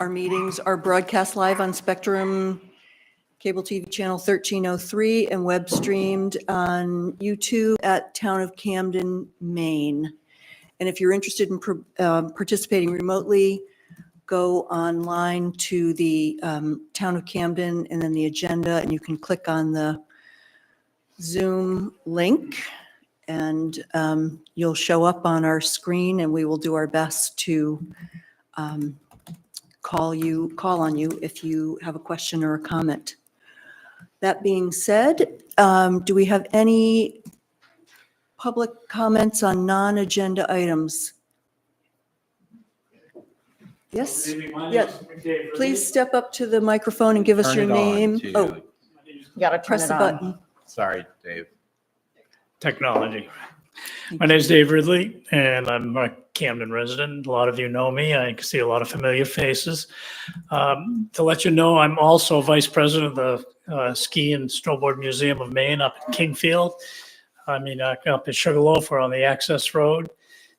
Our meetings are broadcast live on Spectrum Cable TV Channel 1303 and web streamed on YouTube at Town of Camden, Maine. And if you're interested in participating remotely, go online to the Town of Camden and then the agenda, and you can click on the Zoom link, and you'll show up on our screen, and we will do our best to call on you if you have a question or a comment. That being said, do we have any public comments on non-agenda items? Yes? Yeah. Please step up to the microphone and give us your name. Oh, You gotta press the button. Sorry, Dave. Technology. My name is Dave Ridley, and I'm a Camden resident. A lot of you know me. I can see a lot of familiar faces. To let you know, I'm also vice president of the Ski and Snowboard Museum of Maine up in Kingfield. Up in Sugarloaf, we're on the access road.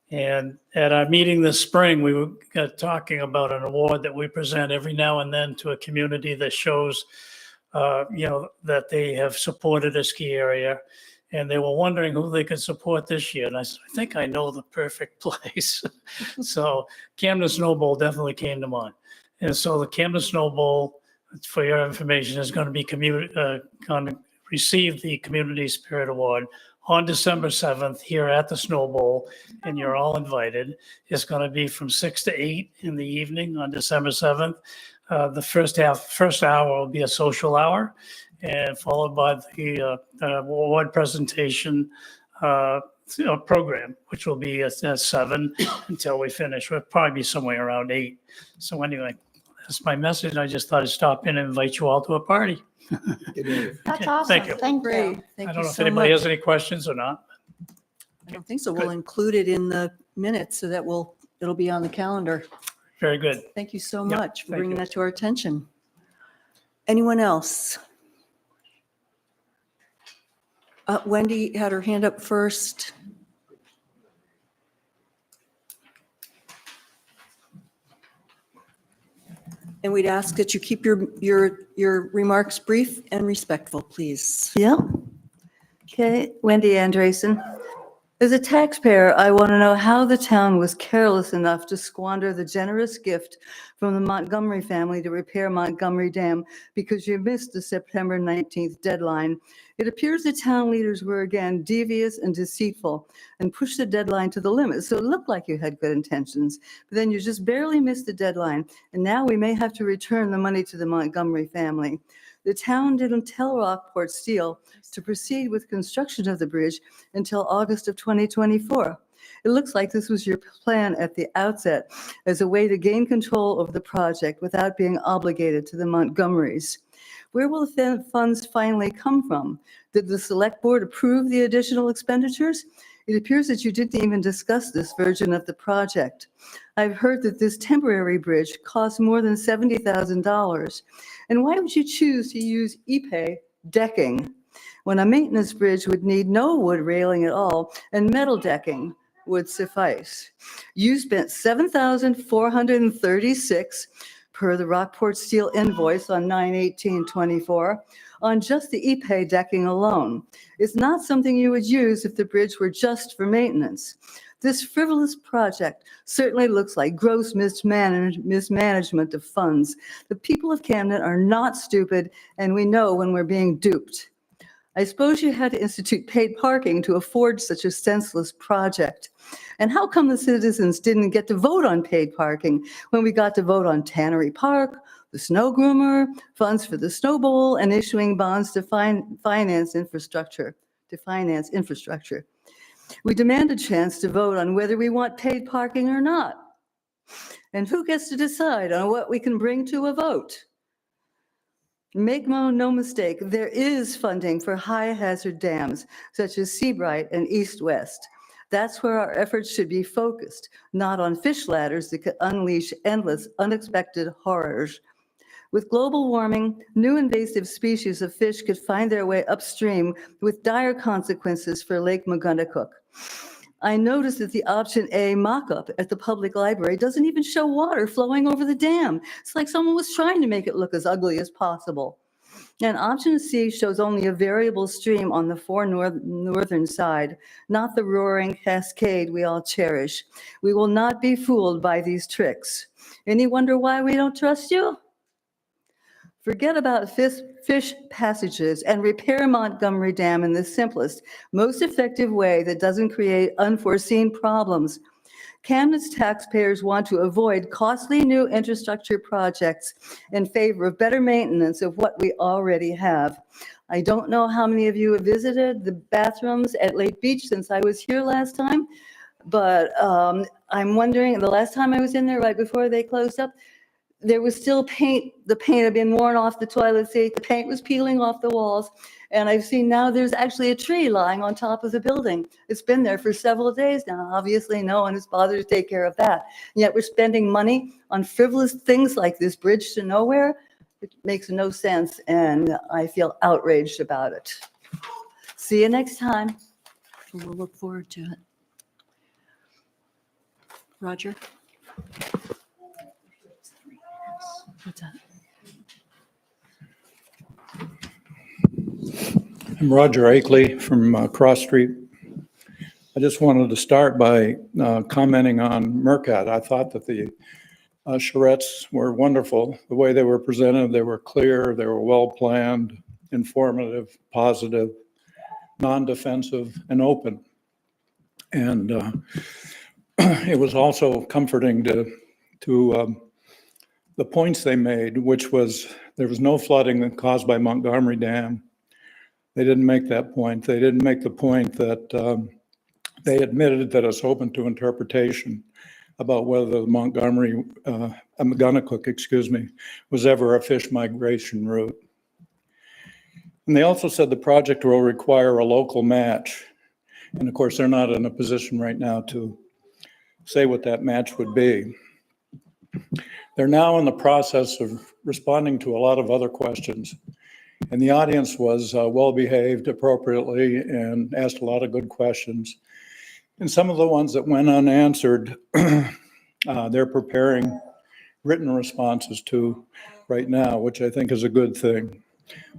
And at our meeting this spring, we were talking about an award that we present every now and then to a community that shows, that they have supported a ski area. And they were wondering who they could support this year. And I said, I think I know the perfect place. So Camden Snow Bowl definitely came to mind. And so the Camden Snow Bowl, for your information, is going to be going to receive the Community Spirit Award on December 7th here at the Snow Bowl, and you're all invited. It's going to be from 6 to 8 in the evening on December 7th. The first hour will be a social hour, and followed by the award presentation program, which will be at 7 until we finish. We'll probably be somewhere around 8. So anyway, that's my message. I just thought I'd stop in and invite you all to a party. That's Okay, awesome. thank you. Thank great. you. Thank I you don't know if so anybody much. has any questions or not. I don't think so. We'll include it in the minutes so that it'll be on the calendar. Very good. Thank you so Yep, much for thank bringing you. that to our attention. Anyone else? Wendy had her hand up first. And we'd ask that you keep your remarks brief and respectful, please. Yeah. Okay, Wendy Andresen. As a taxpayer, I want to know how the town was careless enough to squander the generous gift from the Montgomery family to repair Montgomery Dam because you missed the September 19th deadline. It appears the town leaders were again devious and deceitful and pushed the deadline to the limit. So it looked like you had good intentions, but then you just barely missed the deadline. And now we may have to return the money to the Montgomery family. The town didn't tell Rockport Steel to proceed with construction of the bridge until August of 2024. It looks like this was your plan at the outset as a way to gain control over the project without being obligated to the Montgomerys. Where will the funds finally come from? Did the select board approve the additional expenditures? It appears that you didn't even discuss this version of the project. I've heard that this temporary bridge costs more than $70,000. And why would you choose to use Ipe decking when a maintenance bridge would need no wood railing at all and metal decking would suffice? You spent $7,436 per the Rockport Steel invoice on 9/18/24 on just the Ipe decking alone. It's not something you would use if the bridge were just for maintenance. This frivolous project certainly looks like gross mismanagement of funds. The people of Camden are not stupid, and we know when we're being duped. I suppose you had to institute paid parking to afford such a senseless project. And how come the citizens didn't get to vote on paid parking when we got to vote on Tannery Park, the snow groomer, funds for the Snow Bowl, and issuing bonds to finance infrastructure? We demand a chance to vote on whether we want paid parking or not. And who gets to decide on what we can bring to a vote? Make no mistake, there is funding for high-hazard dams such as Seabright and East West. That's where our efforts should be focused, not on fish ladders that could unleash endless, unexpected horrors. With global warming, new invasive species of fish could find their way upstream with dire consequences for Lake Magundacook. I noticed that the option A mock-up at the public library doesn't even show water flowing over the dam. It's like someone was trying to make it look as ugly as possible. And option C shows only a variable stream on the northern side, not the roaring cascade we all cherish. We will not be fooled by these tricks. Any wonder why we don't trust you? Forget about fish passages and repair Montgomery Dam in the simplest, most effective way that doesn't create unforeseen problems. Camden's taxpayers want to avoid costly new infrastructure projects in favor of better maintenance of what we already have. I don't know how many of you have visited the bathrooms at Lake Beach since I was here last time, but I'm wondering, the last time I was in there, right before they closed up, there was still paint. The paint had been worn off the toilet seat. The paint was peeling off the walls. And I've seen now there's actually a tree lying on top of the building. It's been there for several days now. Obviously, no one has bothered to take care of that. And yet we're spending money on frivolous things like this bridge to nowhere. It makes no sense, and I feel outraged about it. See you next time. We'll look forward to it. Roger? What's that? I'm Roger Akeley from Cross Street. I just wanted to start by commenting on Mercat. I thought that the charrettes were wonderful. The way they were presented, they were clear, they were well-planned, informative, positive, non-defensive, and open. And it was also comforting to the points they made, which was there was no flooding caused by Montgomery Dam. They didn't make that point. They didn't make the point that they admitted that it's open to interpretation about whether the Muganacook, was ever a fish migration route. And they also said the project will require a local match. And of course, they're not in a position right now to say what that match would be. They're now in the process of responding to a lot of other questions. And the audience was well-behaved appropriately and asked a lot of good questions. And some of the ones that went unanswered, they're preparing written responses to right now, which I think is a good thing.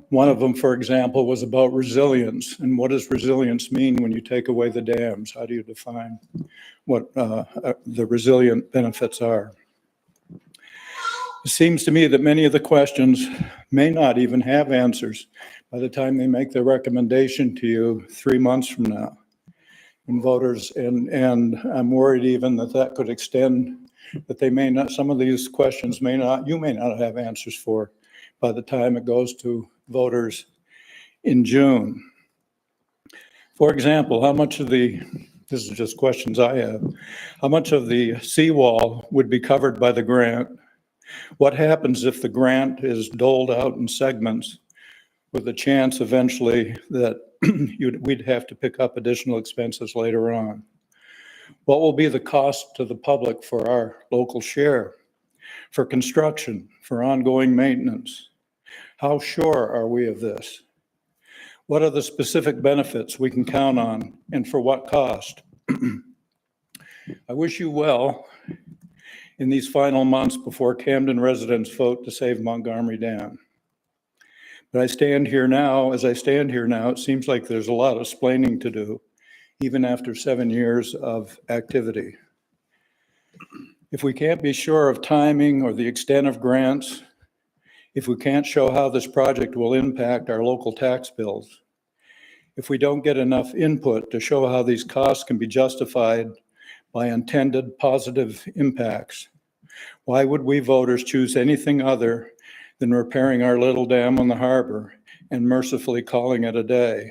One of them, for example, was about resilience. And what does resilience mean when you take away the dams? How do you define what the resilient benefits are? It seems to me that many of the questions may not even have answers by the time they make their recommendation to you 3 months from now. And voters, and I'm worried even that could extend, that they may not, some of these questions you may not have answers for by the time it goes to voters in June. For example, how much of this is just questions I have, how much of the seawall would be covered by the grant? What happens if the grant is doled out in segments with a chance eventually that we'd have to pick up additional expenses later on? What will be the cost to the public for our local share, for construction, for ongoing maintenance? How sure are we of this? What are the specific benefits we can count on, and for what cost? I wish you well in these final months before Camden residents vote to save Montgomery Dam. But as I stand here now, it seems like there's a lot of explaining to do, even after 7 years of activity. If we can't be sure of timing or the extent of grants, if we can't show how this project will impact our local tax bills, if we don't get enough input to show how these costs can be justified by intended positive impacts, why would we voters choose anything other than repairing our little dam on the harbor and mercifully calling it a day,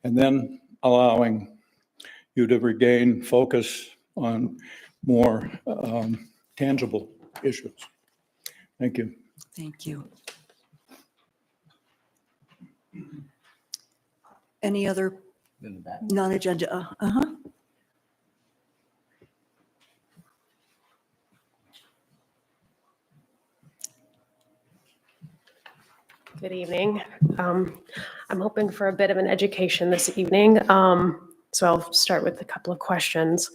and then allowing you to regain focus on more tangible issues? Thank you. Thank you. Any other non-agenda? Good evening. I'm hoping for a bit of an education this evening. So I'll start with a couple of questions.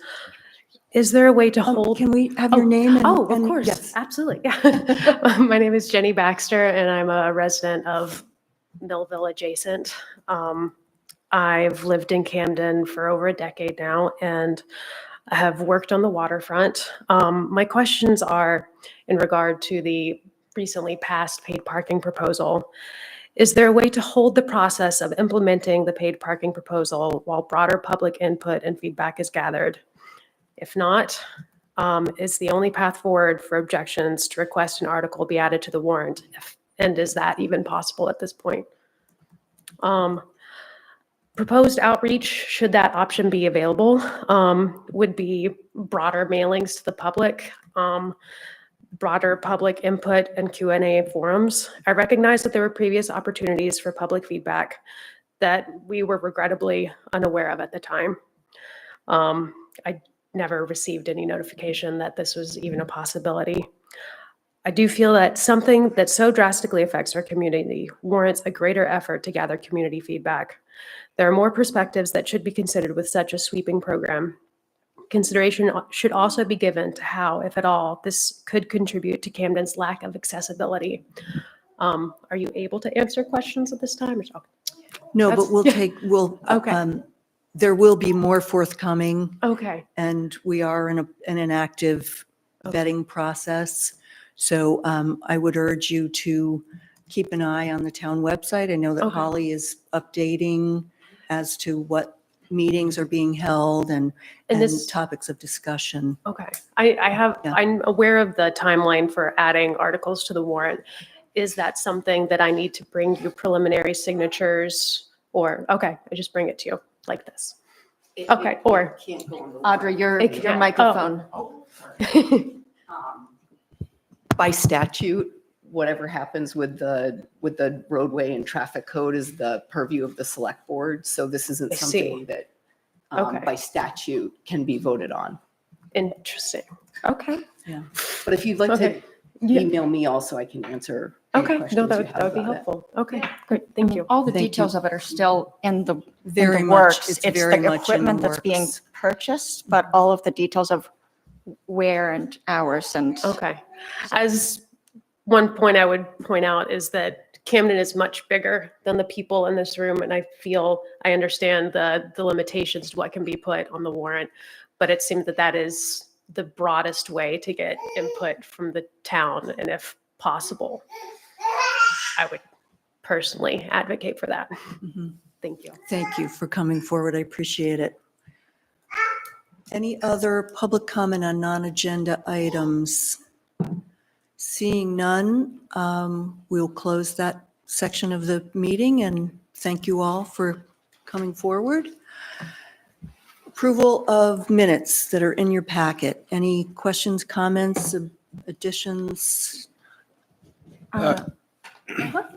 Is there a way to hold? Can we have your name? Oh, of and- course, yes. absolutely. My name is Jenny Baxter, and I'm a resident of Millville adjacent. I've lived in Camden for over a decade now, and I have worked on the waterfront. My questions are in regard to the recently passed paid parking proposal. Is there a way to hold the process of implementing the paid parking proposal while broader public input and feedback is gathered? If not, is the only path forward for objections to request an article be added to the warrant? And is that even possible at this point? Proposed outreach, should that option be available, would be broader mailings to the public, broader public input and Q&A forums. I recognize that there were previous opportunities for public feedback that we were regrettably unaware of at the time. I never received any notification that this was even a possibility. I do feel that something that so drastically affects our community warrants a greater effort to gather community feedback. There are more perspectives that should be considered with such a sweeping program. Consideration should also be given to how, if at all, this could contribute to Camden's lack of accessibility. Are you able to answer questions at this time? No, That's- but we'll, Okay. there will be more forthcoming, Okay, and we are in an active vetting process. So I would urge you to keep an eye on the town website. I know that Okay. Holly is updating as to what meetings are being held and this- topics of discussion. okay. Yeah. I'm aware of the timeline for adding articles to the warrant. Is that something that I need to bring you preliminary signatures or, okay, I just bring it to you like this? Okay, or, Audrey, your It can't- microphone. By statute, whatever happens with the roadway and traffic code is the purview of the select board. So this isn't I see. something that Okay. by statute can be voted on. interesting. Okay. But if you'd like Okay. to Yeah. email me also, I can answer any Okay, questions no, you that have would be about it. helpful. Okay, great, thank you. All the Thank you. details of it are still in the Very much. works. It's It's very the much in the equipment that's being works. purchased, but all of the details of where and hours and. Okay. As one point I would point out is that Camden is much bigger than the people in this room, and I feel I understand the limitations to what can be put on the warrant, but it seems that that is the broadest way to get input from the town, and if possible, I would personally advocate for that. Mhm. Thank you. Thank you for coming forward. I appreciate it. Any other public comment on non-agenda items? Seeing none, we'll close that section of the meeting and thank you all for coming forward. Approval of minutes that are in your packet. Any questions, comments, additions?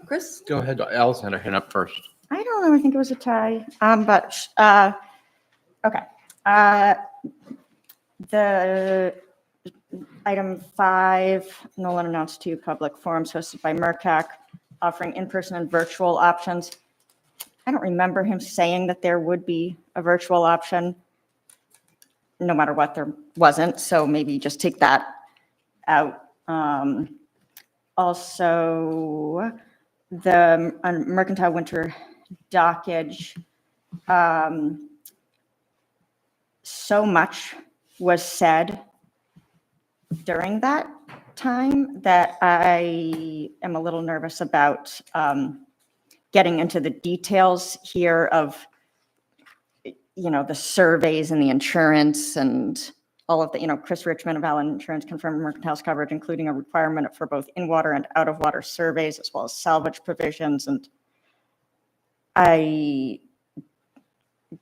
Chris? Go ahead, Alice had her hand up first. I don't know. I think it was a tie. Okay. The item 5, Nolan announced 2 public forums hosted by MERCAC offering in-person and virtual options. I don't remember him saying that there would be a virtual option. No matter what, there wasn't. So maybe just take that out. Also, the Mercantile Winter Dockage, so much was said during that time that I am a little nervous about getting into the details here of, the surveys and the insurance and all of the, Chris Richmond of Allen Insurance confirmed Mercantile's coverage, including a requirement for both in-water and out-of-water surveys, as well as salvage provisions. And I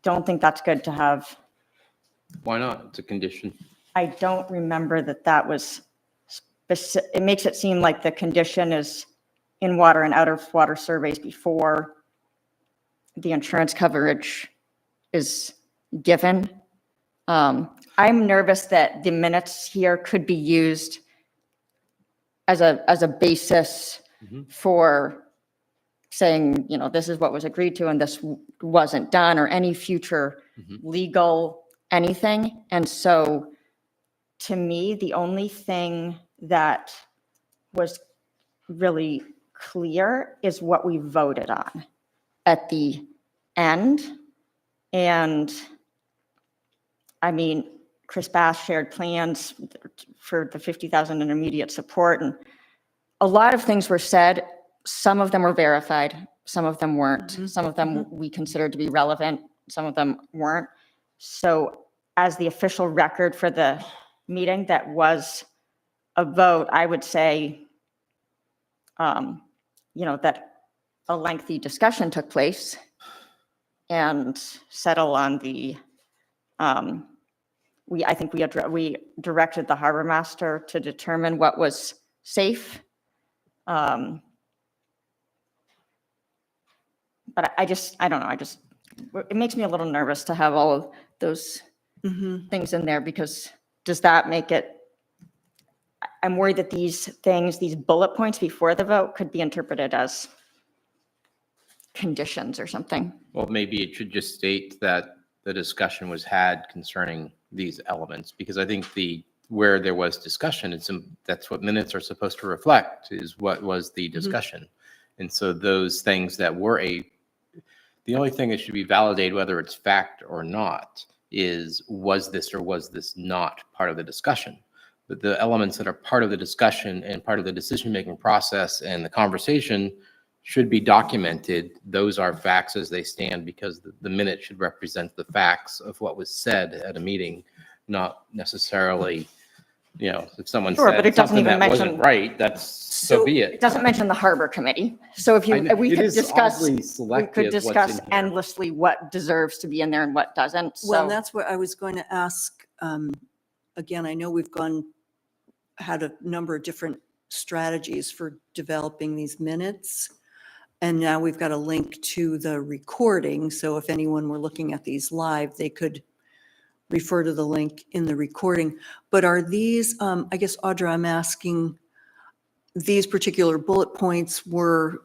don't think that's good to have. Why not? It's a condition. I don't remember that was specific. It makes it seem like the condition is in-water and out-of-water surveys before the insurance coverage is given. I'm nervous that the minutes here could be used as a basis Mhm. for saying, you know, this is what was agreed to and this wasn't done, or any future Mhm. legal anything. And so to me, the only thing that was really clear is what we voted on at the end. And I mean, Chris Bass shared plans for the 50,000 intermediate support, and a lot of things were said. Some of them were verified, some of them weren't. Some of them we considered to be relevant, some of them weren't. So as the official record for the meeting that was a vote, I would say, you know, that a lengthy discussion took place and settle on the, I think we directed the harbor master to determine what was safe. But I don't know, it makes me a little nervous to have all of those Mhm. things in there, because does that make it, I'm worried that these things, these bullet points before the vote could be interpreted as conditions or something. Well, maybe it should just state that the discussion was had concerning these elements, because I think where there was discussion, that's what minutes are supposed to reflect, is what was the discussion. And so those things that were the only thing that should be validated, whether it's fact or not, is was this or was this not part of the discussion? But the elements that are part of the discussion and part of the decision-making process and the conversation should be documented. Those are facts as they stand, because the minute should represent the facts of what was said at a meeting, not necessarily, you know, if someone Sure, but said it doesn't something even that wasn't mention- right, that's so be It it. doesn't mention the harbor committee. So if I know, we it could is discuss, oddly we selective could what's in discuss here. endlessly what deserves to be in there and what doesn't. Well, So that's what I was going to ask. Again, I know we've had a number of different strategies for developing these minutes. And now we've got a link to the recording. So if anyone were looking at these live, they could refer to the link in the recording. But are these, I guess, Audra, I'm asking, these particular bullet points were,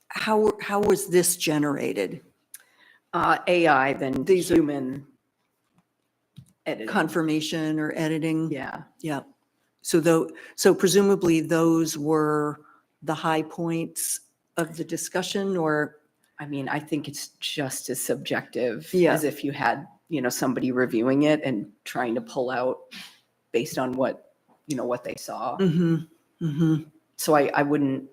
how was this generated? AI than These are- human editing. Confirmation or editing? Yeah. Yeah. So presumably those were the high points of the discussion, or? I mean, I think it's just as subjective Yeah. as if you had, you know, somebody reviewing it and trying to pull out based on what, you know, what they saw. Mm-hmm, mm-hmm. So I wouldn't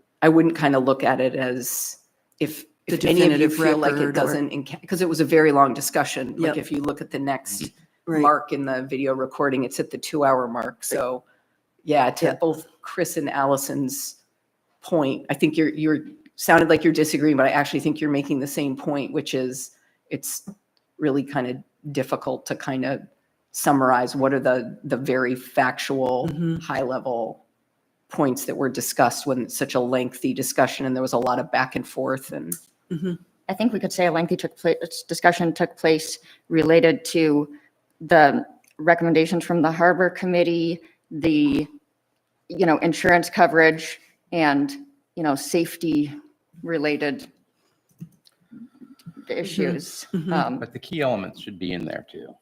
kind of look at it as if The any of you definitive feel like record or- it doesn't, because it was a very long discussion. Like Yep. if you look at the next Right. mark in the video recording, it's at the 2-hour mark. So yeah, to Yeah. both Chris and Allison's point, I think you're sounded like you're disagreeing, but I actually think you're making the same point, which is it's really kind of difficult to kind of summarize what are the very factual, Mhm. high level points that were discussed when it's such a lengthy discussion and there was a lot of back and forth and I think we could say a lengthy discussion took place related to the recommendations from the harbor committee, the, you know, insurance coverage and, you know, safety related issues. mhm. But the key elements should be in there too.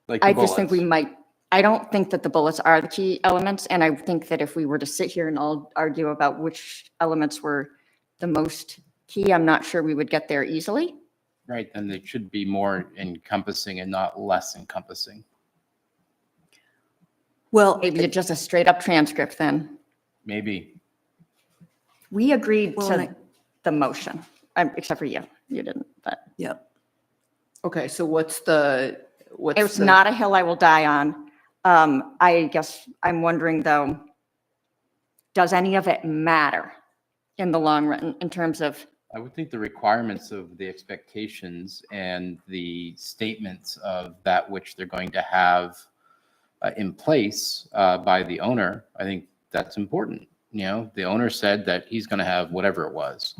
Like the I just think we bullets. I don't think that the bullets are the key elements. And I think that if we were to sit here and all argue about which elements were the most key, I'm not sure we would get there easily. Right, then they should be more encompassing and not less encompassing. Well, Maybe just a straight up transcript then. Maybe. We agreed Well, and I- to the motion, except for you. You didn't, but yeah. okay, so what's the it's not a hill I will die on. I guess I'm wondering though, does any of it matter in the long run in terms of, I would think the requirements of the expectations and the statements of that which they're going to have in place by the owner, I think that's important. You know, the owner said that he's going to have whatever it was.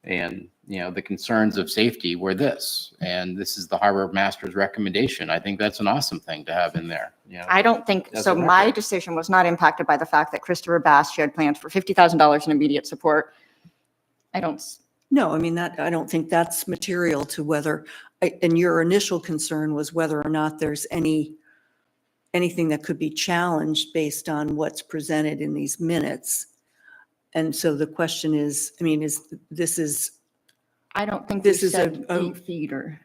And, the concerns of safety were this, and this is the harbor master's recommendation. I think that's an awesome thing to have in there, I don't think, As so a my record. decision was not impacted by the fact that Christopher Bass shared plans for $50,000 in immediate support. I don't, No, I mean, I don't think that's material to whether, and your initial concern was whether or not there's anything that could be challenged based on what's presented in these minutes. And so the question is, I mean, I don't think we This is said a- 8 feet or,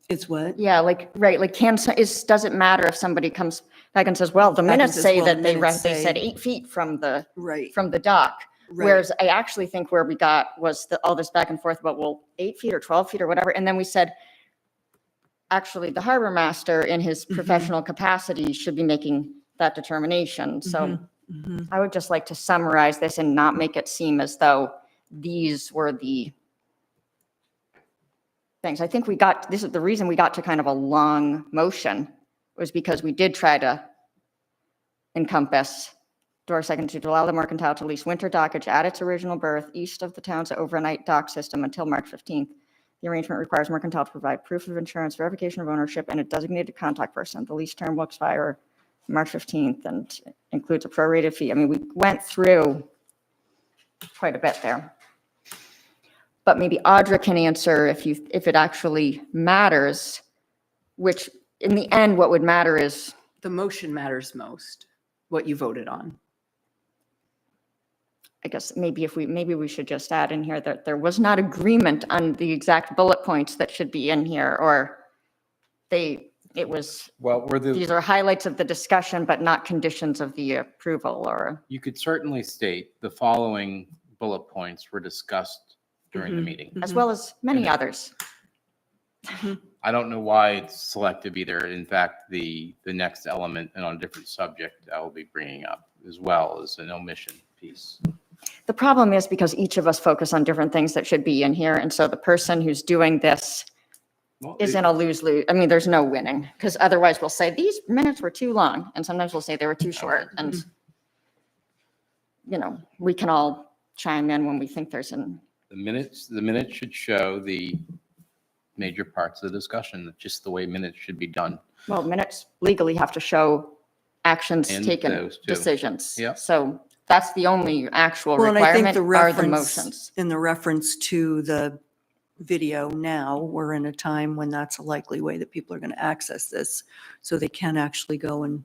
it's what? yeah, like, right, like does it matter if somebody comes back and says, well, the Back and minutes says, say well, that the they minutes they said say- 8 feet from the Right. dock. Right. Whereas I actually think where we got was all this back and forth about, well, 8 feet or 12 feet or whatever. And then we said, actually, the harbor master in his Mhm. professional capacity should be making that determination. So Mhm. I would just like to summarize this and not make it seem as though these were the things. I think this is the reason we got to kind of a long motion was because we did try to encompass Door Second to allow the mercantile to lease winter dockage at its original berth east of the town's overnight dock system until March 15th. The arrangement requires mercantile to provide proof of insurance, verification of ownership, and a designated contact person. The lease term will expire March 15th and includes a prorated fee. I mean, we went through quite a bit there. But maybe Audra can answer if it actually matters, which in the end, what would matter is, The motion matters most, what you voted on. I guess maybe we should just add in here that there was not agreement on the exact bullet points that should be in here, or it was, Well, these are highlights of the discussion, but not conditions of the approval, or, you could certainly state the following bullet points were discussed during the Mhm. meeting. as well as many others. I don't know why it's selective either. In fact, the next element and on a different subject I will be bringing up as well as an omission piece. The problem is because each of us focus on different things that should be in here, and so the person who's doing this Well, is in a lose-lose. I mean, there's no winning, because otherwise we'll say, these minutes were too long, and sometimes we'll say they were too short, and, we can all chime in when we think there's an, The minutes should show the major parts of the discussion, just the way minutes should be done. well, minutes legally have to show actions And taken, those too. decisions. Yep. So that's the only actual Well, and I think requirement the are the reference, motions. in the reference to the video now, we're in a time when that's a likely way that people are going to access this. So they can actually go and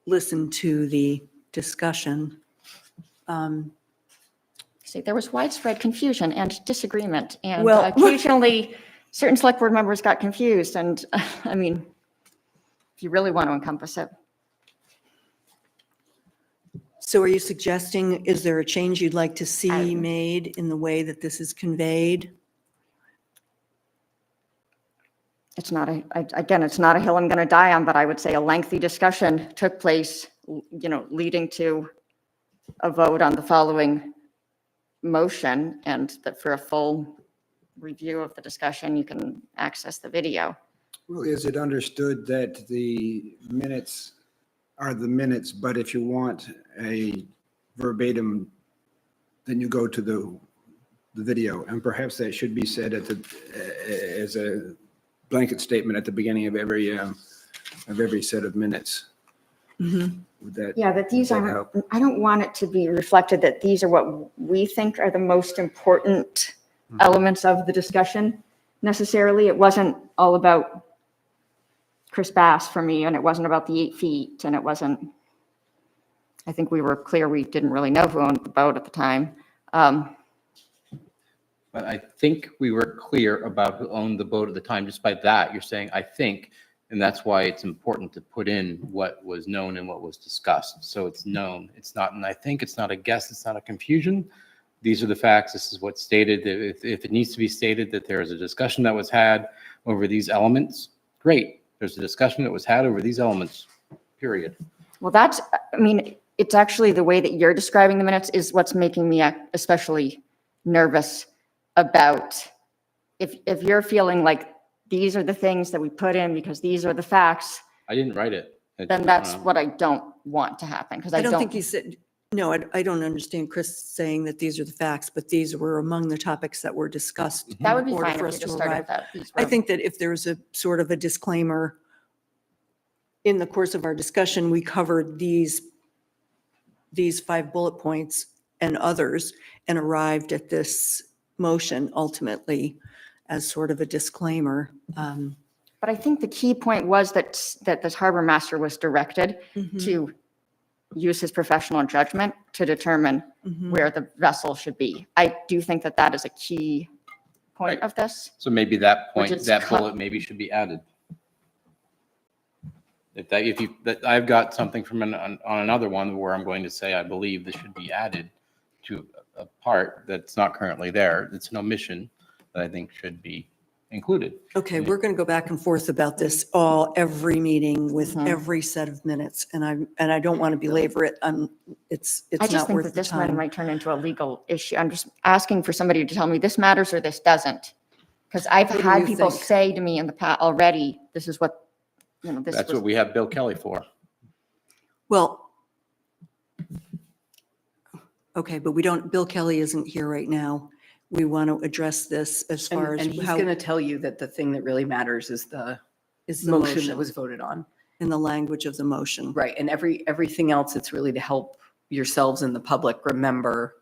listen to the discussion. See, there was widespread confusion and disagreement, and Well- occasionally certain select board members got confused, and I mean, if you really want to encompass it. So are you suggesting, is there a change you'd like to see I- made in the way that this is conveyed? It's not again, it's not a hill I'm going to die on, but I would say a lengthy discussion took place, leading to a vote on the following motion, and that for a full review of the discussion, you can access the video. Well, is it understood that the minutes are the minutes, but if you want a verbatim, then you go to the video, and perhaps that should be said as a blanket statement at the beginning of every set of minutes. Mhm. Would that? Yeah, that these Does that aren't, help? I don't want it to be reflected that these are what we think are the most important elements of the discussion necessarily. It wasn't all about Chris Bass for me, and it wasn't about the 8 feet, and it wasn't, I think we were clear, we didn't really know who owned the boat at the time. But I think we were clear about who owned the boat at the time. Just by that, you're saying, I think, and that's why it's important to put in what was known and what was discussed. So it's known. It's not, and I think it's not a guess, it's not a confusion. These are the facts. This is what's stated. If it needs to be stated that there is a discussion that was had over these elements, great. There's a discussion that was had over these elements, period. Well, that's, I mean, it's actually the way that you're describing the minutes is what's making me especially nervous about if you're feeling like these are the things that we put in because these are the facts, I didn't write it. then that's what I don't want to happen, because I don't think you said, No, I don't understand Chris saying that these are the facts, but these were among the topics that were discussed. That would be in order fine for if us we to just started arrive. with that. These I were- think that if there's a sort of a disclaimer in the course of our discussion, we covered these 5 bullet points and others and arrived at this motion ultimately as sort of a disclaimer. But I think the key point was that this harbor master was directed Mhm, to use his professional judgment to determine mhm. where the vessel should be. I do think that that is a key point Right. of this. So maybe that Which point, is that cut- bullet maybe should be added. That I've got something from on another one where I'm going to say, I believe this should be added to a part that's not currently there. It's an omission that I think should be included. Okay, we're going to go back and forth about this every meeting with every set of minutes, and I don't want to belabor it. It's I just not think worth that the this one time. might turn into a legal issue. I'm just asking for somebody to tell me this matters or this doesn't. Because I've What do had you people think? say to me in the past already, this is what, this That's was. what we have Bill Kelly for. Well, okay, but Bill Kelly isn't here right now. We want to address this as far And as he's how going to tell you that the thing that really matters is the is the motion that motion was voted on. in the language of the motion. Right. And everything else, it's really to help yourselves and the public remember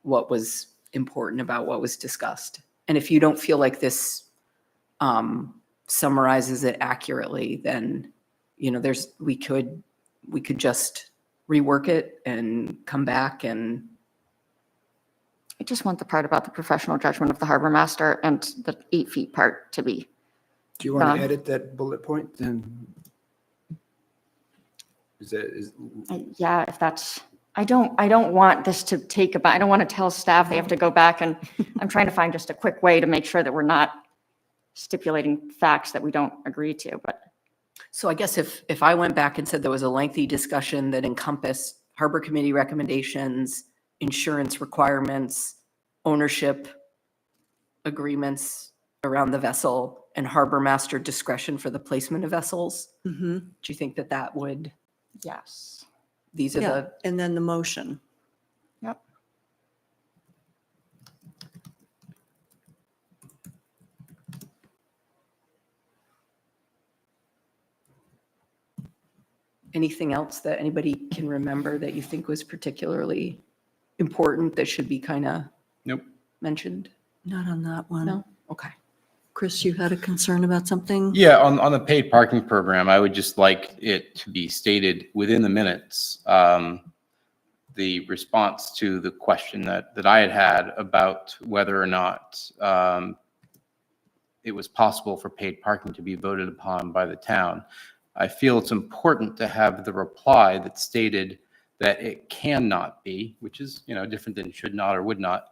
what was important about what was discussed. And if you don't feel like this summarizes it accurately, then, we could just rework it and come back and. I just want the part about the professional judgment of the harbor master and the 8 feet part to be. Do you want Done. to edit that bullet point then? Yeah, if that's, I don't want this to take about, I don't want to tell staff they have to go back and I'm trying to find just a quick way to make sure that we're not stipulating facts that we don't agree to, but. So I guess if I went back and said there was a lengthy discussion that encompassed Harbor Committee recommendations, insurance requirements, ownership agreements around the vessel, and harbor master discretion for the placement of vessels, Mhm. do you think that would, Yes. these are Yeah, the, and then the motion. Yep. anything else that anybody can remember that you think was particularly important that should be kind of Nope. mentioned? Not on that one. No? Okay. Chris, you had a concern about something? Yeah, on the paid parking program, I would just like it to be stated within the minutes, the response to the question that I had about whether or not it was possible for paid parking to be voted upon by the town. I feel it's important to have the reply that stated that it cannot be, which is, different than should not or would not.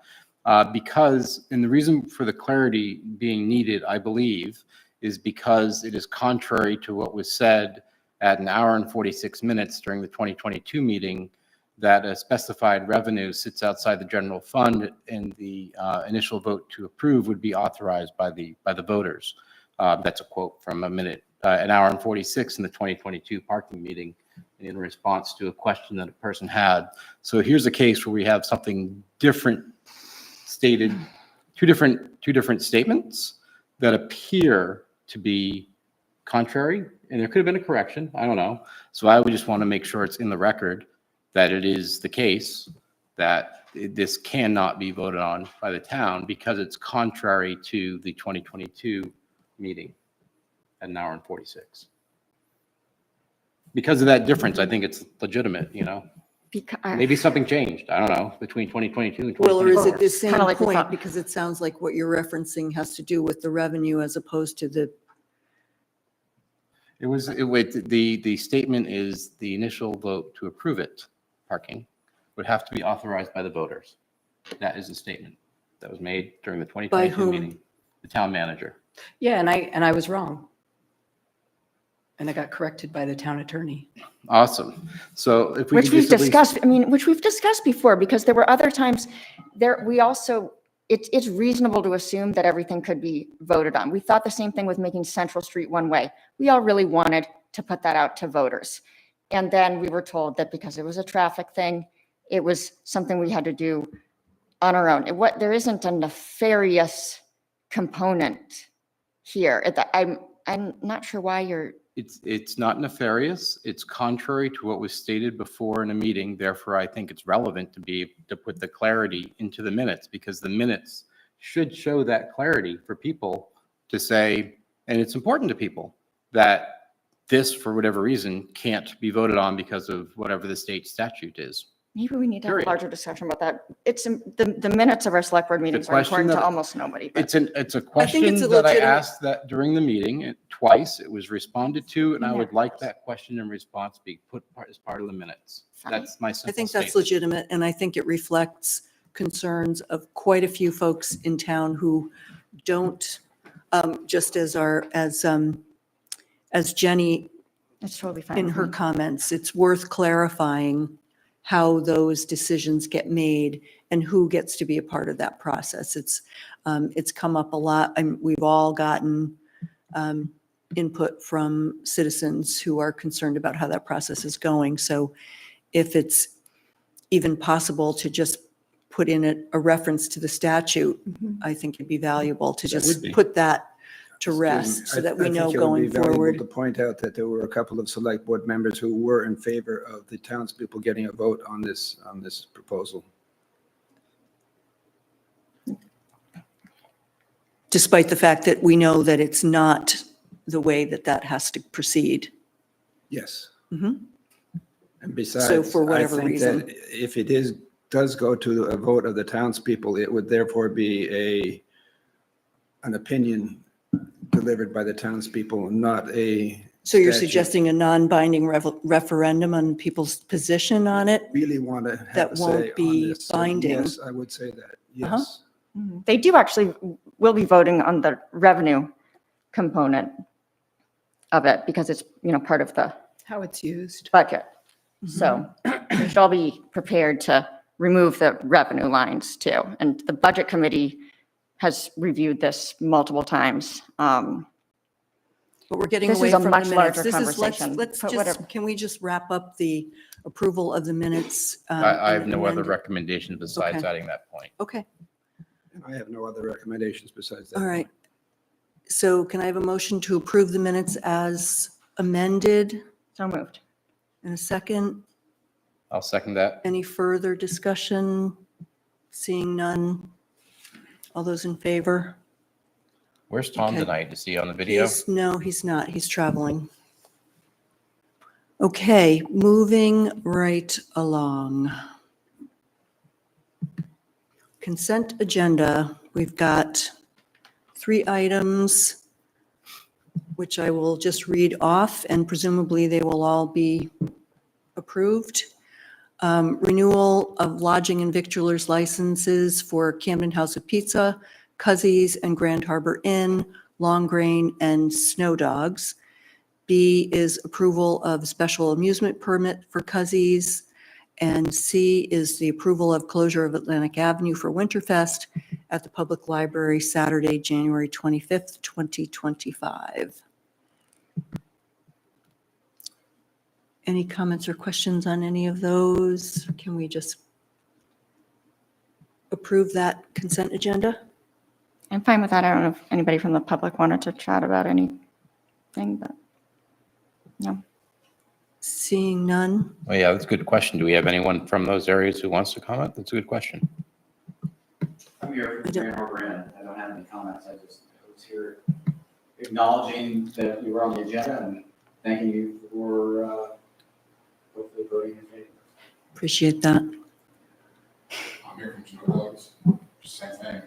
Because, and the reason for the clarity being needed, I believe, is because it is contrary to what was said at an hour and 46 minutes during the 2022 meeting, that a specified revenue sits outside the general fund and the initial vote to approve would be authorized by the voters. That's a quote from an hour and 46 in the 2022 parking meeting in response to a question that a person had. So here's a case where we have something different stated, two different statements that appear to be contrary, and there could have been a correction, I don't know. So I would just want to make sure it's in the record that it is the case that this cannot be voted on by the town because it's contrary to the 2022 meeting at an hour and 46. Because of that difference, I think it's legitimate, Maybe something changed, I don't know, between 2022 and Well, or is 2024. it the same Kinda like we point? thought. Because it sounds like what you're referencing has to do with the revenue as opposed to the, The statement is the initial vote to approve it, parking, would have to be authorized by the voters. That is the statement that was made during the 2022 whom? meeting. The town manager. Yeah, and I was wrong. And I got corrected by the town attorney. Awesome. So if we Which could we've just at least- discussed, which we've discussed before, because there were other times we also, it's reasonable to assume that everything could be voted on. We thought the same thing with making Central Street one way. We all really wanted to put that out to voters. And then we were told that because it was a traffic thing, it was something we had to do on our own. There isn't a nefarious component here. I'm not sure why you're, It's not nefarious. It's contrary to what was stated before in a meeting. Therefore, I think it's relevant to put the clarity into the minutes, because the minutes should show that clarity for people to say, and it's important to people, that this, for whatever reason, can't be voted on because of whatever the state statute is. maybe we need to have a Period. larger discussion about that. The minutes of our select board meetings are question important to that- almost nobody. But It's a I think question it's a that I legitimate- asked that during the meeting twice. It was responded to, and I would like that question and response be put as part of the minutes. Fine. That's my I simple think that's statement. legitimate, and I think it reflects concerns of quite a few folks in town who don't, just as Jenny it's totally fine. in with her me. comments, it's worth clarifying how those decisions get made and who gets to be a part of that process. It's come up a lot. We've all gotten input from citizens who are concerned about how that process is going. So if it's even possible to just put in a reference to the statute, I think it'd be valuable to That would just be. put that to Excuse rest me. so that I we think know it would going be valuable forward. To point out that there were a couple of select board members who were in favor of the townspeople getting a vote on this proposal. Despite the fact that we know that it's not the way that has to proceed. Yes. Mhm. And besides, for I whatever think reason. that if it does go to a vote of the townspeople, it would therefore be an opinion delivered by the townspeople, not a. So you're statute. suggesting a non-binding referendum on people's position on it? Really want to have That a say won't on be this. So binding. Yes, I would say that, Uh-huh. yes. They do actually, will be voting on the revenue component of it because it's, part of the How it's used. budget. So we should all be prepared to remove the revenue lines too. And the budget committee has reviewed this multiple times. But we're getting This away is a from the much minutes. larger This is, conversation, let's but just, whatever. can we just wrap up the approval of the minutes? I have and no other amend- recommendation besides Okay. adding that point. Okay, I have no other recommendations besides that. all right. So can I have a motion to approve the minutes as amended So moved. in a second? I'll second that. Any further discussion? Seeing none. All those in favor? Where's Tom Okay. tonight? Is he on the video? No, he's not. He's traveling. Okay, moving right along. Consent agenda. We've got 3 items, which I will just read off, and presumably they will all be approved. Renewal of lodging and victualers licenses for Camden House of Pizza, Cuzzies and Grand Harbor Inn, Long Grain, and Snow Dogs. B is approval of special amusement permit for Cuzzies. And C is the approval of closure of Atlantic Avenue for Winterfest at the Public Library Saturday, January 25th, 2025. Any comments or questions on any of those? Can we just approve that consent agenda? I'm fine with that. I don't know if anybody from the public wanted to chat about anything, but no. Seeing none. Oh, yeah, that's a good question. Do we have anyone from those areas who wants to comment? That's a good question. I'm here I for don't- Grand Harbor Inn. I don't have any comments. I was here acknowledging that you were on the agenda and thanking you for hopefully voting in favor. Appreciate that. I'm here from Snow Dogs. Same thing.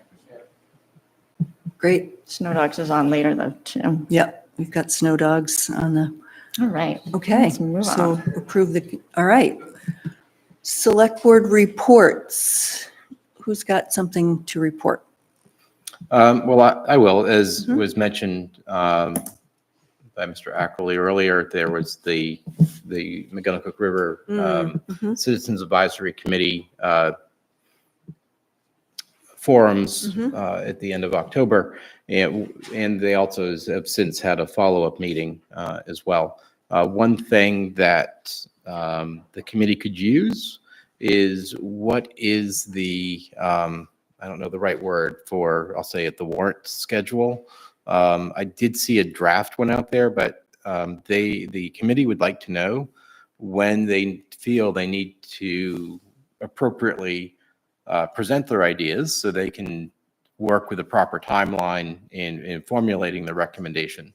Great. Snow Dogs is on later though, too. Yep, we've got Snow Dogs on the, All right. okay. Let's move So on. approve the, all right. Select Board reports. Who's got something to report? Well, I will. As Mhm. was mentioned by Mr. Ackerley earlier, there was the McGonagall River Mhm. Citizens Advisory Committee forums Mhm. at the end of October. And they also have since had a follow-up meeting as well. One thing that the committee could use is what is the, I don't know the right word for, I'll say it, the warrant schedule. I did see a draft one out there, but the committee would like to know when they feel they need to appropriately present their ideas so they can work with a proper timeline in formulating the recommendation.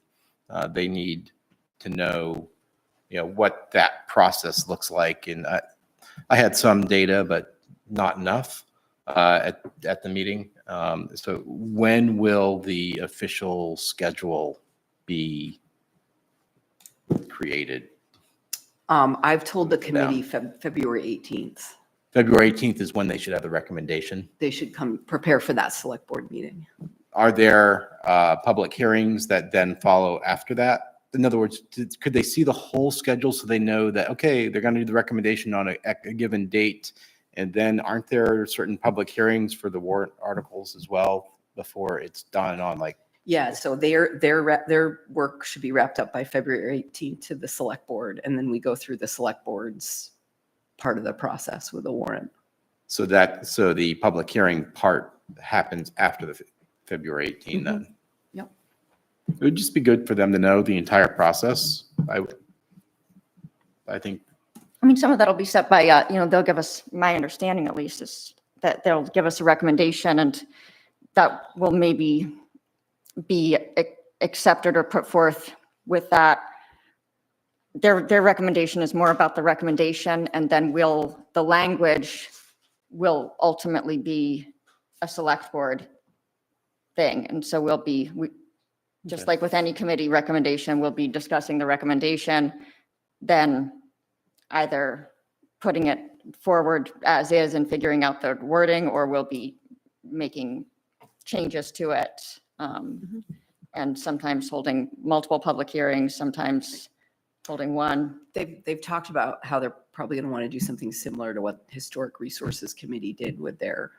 They need to know, what that process looks like. And I had some data, but not enough at the meeting. So when will the official schedule be created? I've told the committee February 18th. February 18th is when they should have the recommendation. They should come prepare for that select board meeting. Are there public hearings that then follow after that? In other words, could they see the whole schedule so they know that, okay, they're going to do the recommendation on a given date? And then aren't there certain public hearings for the warrant articles as well before it's done on like? Yeah, so their work should be wrapped up by February 18th to the select board. And then we go through the select board's part of the process with the warrant. So the public hearing part happens after the February 18th then? Yep. It would just be good for them to know the entire process. I think. I mean, some of that'll be set by, they'll give us, my understanding at least is that they'll give us a recommendation and that will maybe be accepted or put forth with that. Their recommendation is more about the recommendation, and then the language will ultimately be a select board thing. And so just like with any committee recommendation, we'll be discussing the recommendation, then either putting it forward as is and figuring out the wording, or we'll be making changes to it. And sometimes holding multiple public hearings, sometimes holding one. They've talked about how they're probably going to want to do something similar to what Historic Resources Committee did with their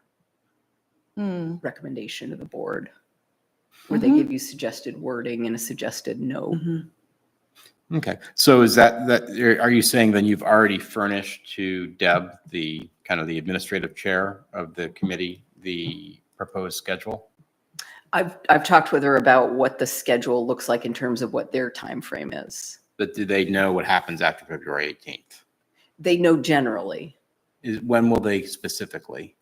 recommendation to the board, where they give you suggested wording and a suggested no. Okay, so is are you saying then you've already furnished to Deb, the kind of the administrative chair of the committee, the proposed schedule? I've talked with her about what the schedule looks like in terms of what their time frame is. But do they know what happens after February 18th? They know generally. When will they specifically?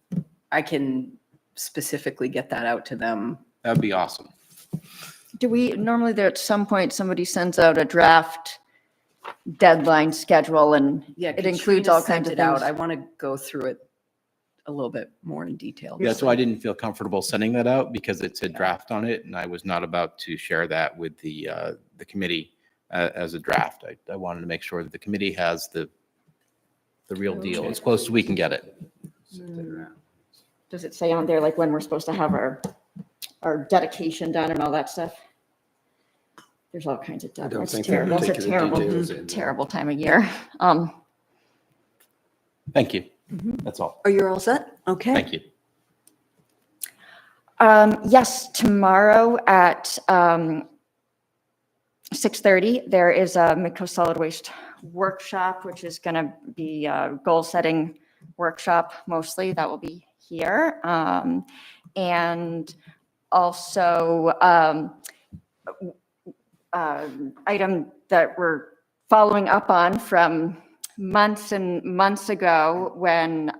I can specifically get that out to them. That would be awesome. Do we, normally there at some point, somebody sends out a draft deadline schedule and Yeah, it includes Katrina all sent kinds of it out. things? I want to go through it a little bit more in detail. That's why I didn't feel comfortable sending that out, because it said draft on it, and I was not about to share that with the committee as a draft. I wanted to make sure that the committee has the real deal, as close as we can get it. Does it say on there like when we're supposed to have our dedication done and all that stuff? There's all kinds of stuff. don't It's think there are terrible. It's a particular terrible, details in there. terrible time of year. Thank you. That's all. Are you all set? Okay. Thank you. Yes, tomorrow at 6:30, there is a Midcoast Solid Waste workshop, which is going to be a goal-setting workshop mostly. That will be here. And also item that we're following up on from months and months ago when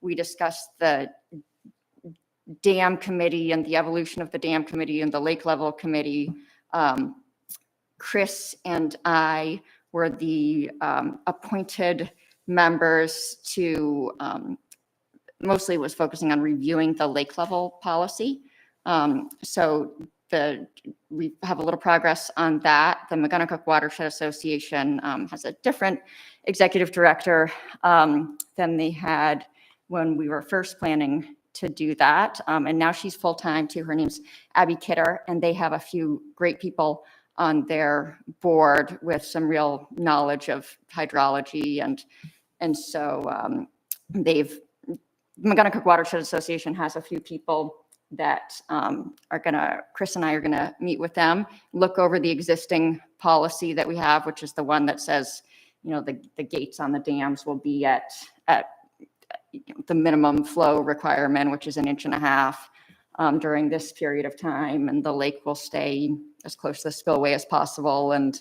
we discussed the dam committee and the evolution of the dam committee and the lake level committee. Chris and I were the appointed members to, mostly was focusing on reviewing the lake level policy. So we have a little progress on that. The McGonagall Watershed Association has a different executive director than they had when we were first planning to do that. And now she's full-time too. Her name's Abby Kidder, and they have a few great people on their board with some real knowledge of hydrology. And so McGonagall Watershed Association has a few people that Chris and I are gonna meet with them, look over the existing policy that we have, which is the one that says, the gates on the dams will be at the minimum flow requirement, which is 1.5 inches during this period of time, and the lake will stay as close to the spillway as possible, and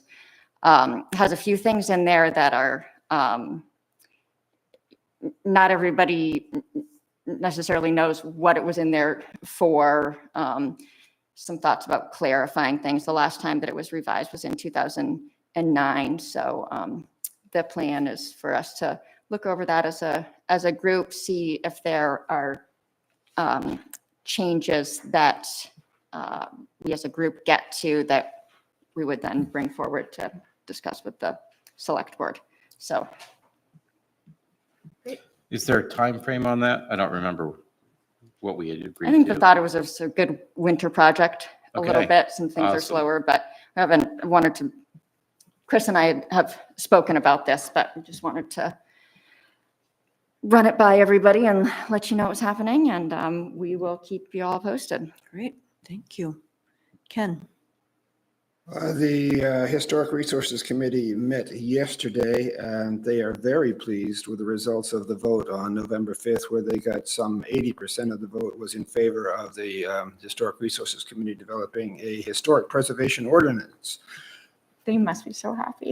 has a few things in there that are not everybody necessarily knows what it was in there for. Some thoughts about clarifying things. The last time that it was revised was in 2009. So the plan is for us to look over that as a group, see if there are changes that we as a group get to that we would then bring forward to discuss with the select board. So Is there a time frame on that? I don't remember what we had agreed I think to. the thought it was a good winter project a little Okay. bit. Some things are Awesome. slower, but I haven't wanted to, Chris and I have spoken about this, but we just wanted to run it by everybody and let you know what's happening, and we will keep you all posted. Great, thank you. Ken? The Historic Resources Committee met yesterday, and they are very pleased with the results of the vote on November 5th, where they got some 80% of the vote was in favor of the Historic Resources Committee developing a historic preservation ordinance. They must be so happy.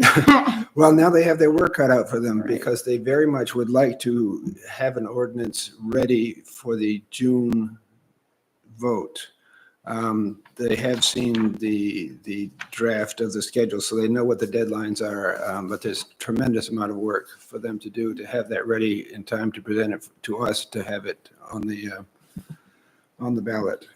Well, now they have their work cut out for them Right. because they very much would like to have an ordinance ready for the June vote. They have seen the draft of the schedule, so they know what the deadlines are, but there's tremendous amount of work for them to do to have that ready in time to present it to us, to have it on the ballot.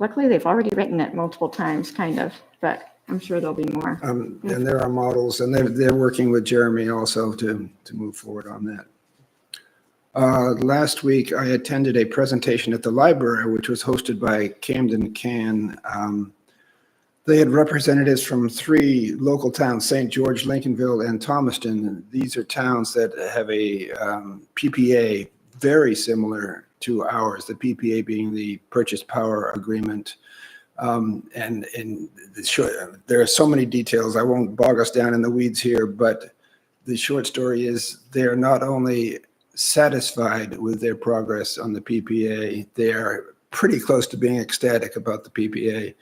Luckily, they've already written it multiple times, kind of, but I'm sure there'll be more. And there are models, and they're working with Jeremy also to move forward on that. Last week, I attended a presentation at the library, which was hosted by Camden Can. They had representatives from 3 local towns, St. George, Lincolnville, and Thomaston. These are towns that have a PPA very similar to ours, the PPA being the Purchase Power Agreement. And there are so many details. I won't bog us down in the weeds here, but the short story is they're not only satisfied with their progress on the PPA, they are pretty close to being ecstatic about the PPA.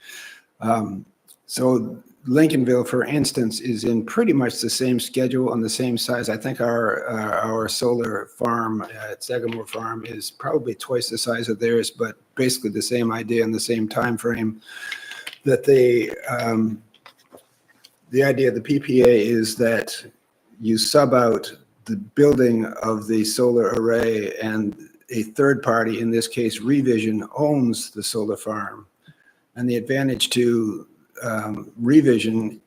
So Lincolnville, for instance, is in pretty much the same schedule on the same size. I think our solar farm at Sagamore Farm is probably twice the size of theirs, but basically the same idea and the same time frame. That the idea of the PPA is that you sub out the building of the solar array, and a third party, in this case Revision, owns the solar farm. And the advantage to Revision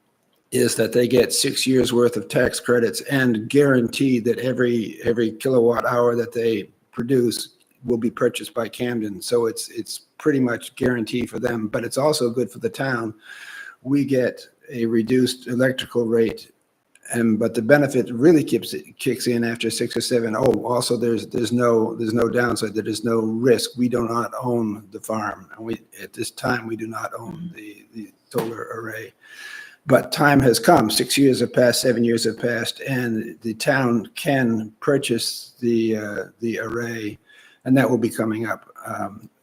is that they get 6 years worth of tax credits and guarantee that every kilowatt hour that they produce will be purchased by Camden. So it's pretty much guaranteed for them, but it's also good for the town. We get a reduced electrical rate, but the benefit really kicks in after 6 or 7. Oh, also there's no downside. There is no risk. We do not own the farm, and at this time we do not own the solar array. But time has come. 6 years have passed, 7 years have passed, and the town can purchase the array, and that will be coming up.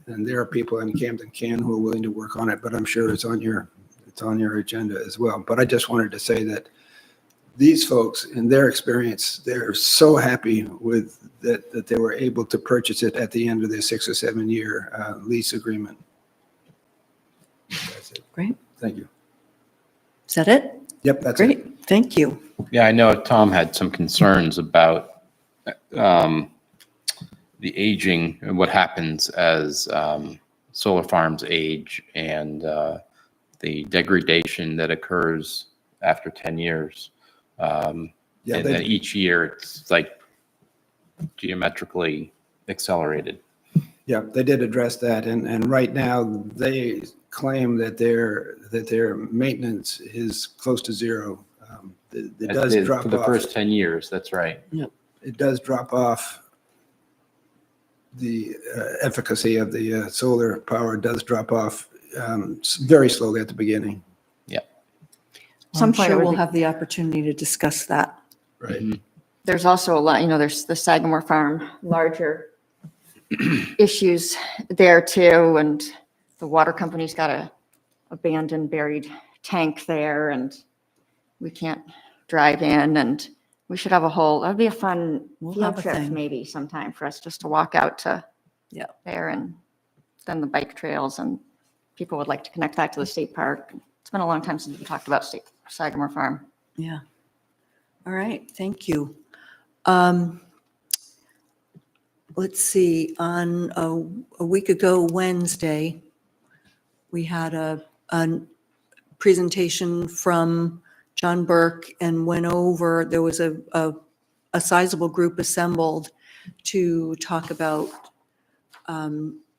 And there are people in Camden Can who are willing to work on it, but I'm sure it's on your agenda as well. But I just wanted to say that these folks, in their experience, they're so happy with that they were able to purchase it at the end of their 6 or 7 year lease agreement. That's it. Great. Thank you. Is that it? Yep, that's it. Great, thank you. Yeah, I know Tom had some concerns about the aging and what happens as solar farms age, and the degradation that occurs after 10 years. Yeah, And then each year it's like geometrically accelerated. Yeah, they did address that, and right now they claim that their maintenance is close to zero. It does drop For the off. first 10 years, that's right. It does drop off. The efficacy of the solar power does drop off very slowly at the beginning. I'm Some point sure over we'll the- have the opportunity to discuss that. Right. Mhm. there's also a lot, there's the Sagamore Farm, larger issues there too. And the water company's got a abandoned buried tank there and we can't drive in, and we should have that'd be a fun We'll field have a trip thing. maybe sometime for us just to walk out to Yeah. there, and then the bike trails, and people would like to connect that to the state park. It's been a long time since we talked about Sagamore Farm. Yeah. All right, thank you. Let's see, on a week ago Wednesday, we had a presentation from John Burke and went over, there was a sizable group assembled to talk about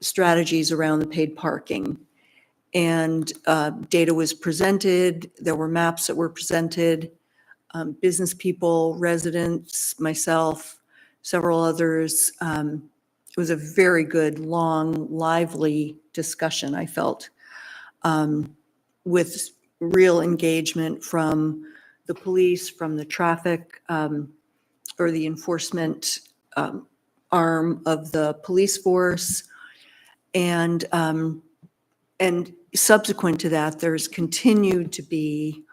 strategies around the paid parking. And data was presented, there were maps that were presented, business people, residents, myself, several others. It was a very good, long, lively discussion, I felt, with real engagement from the police, from the traffic or the enforcement arm of the police force. And subsequent to that, there's continued to be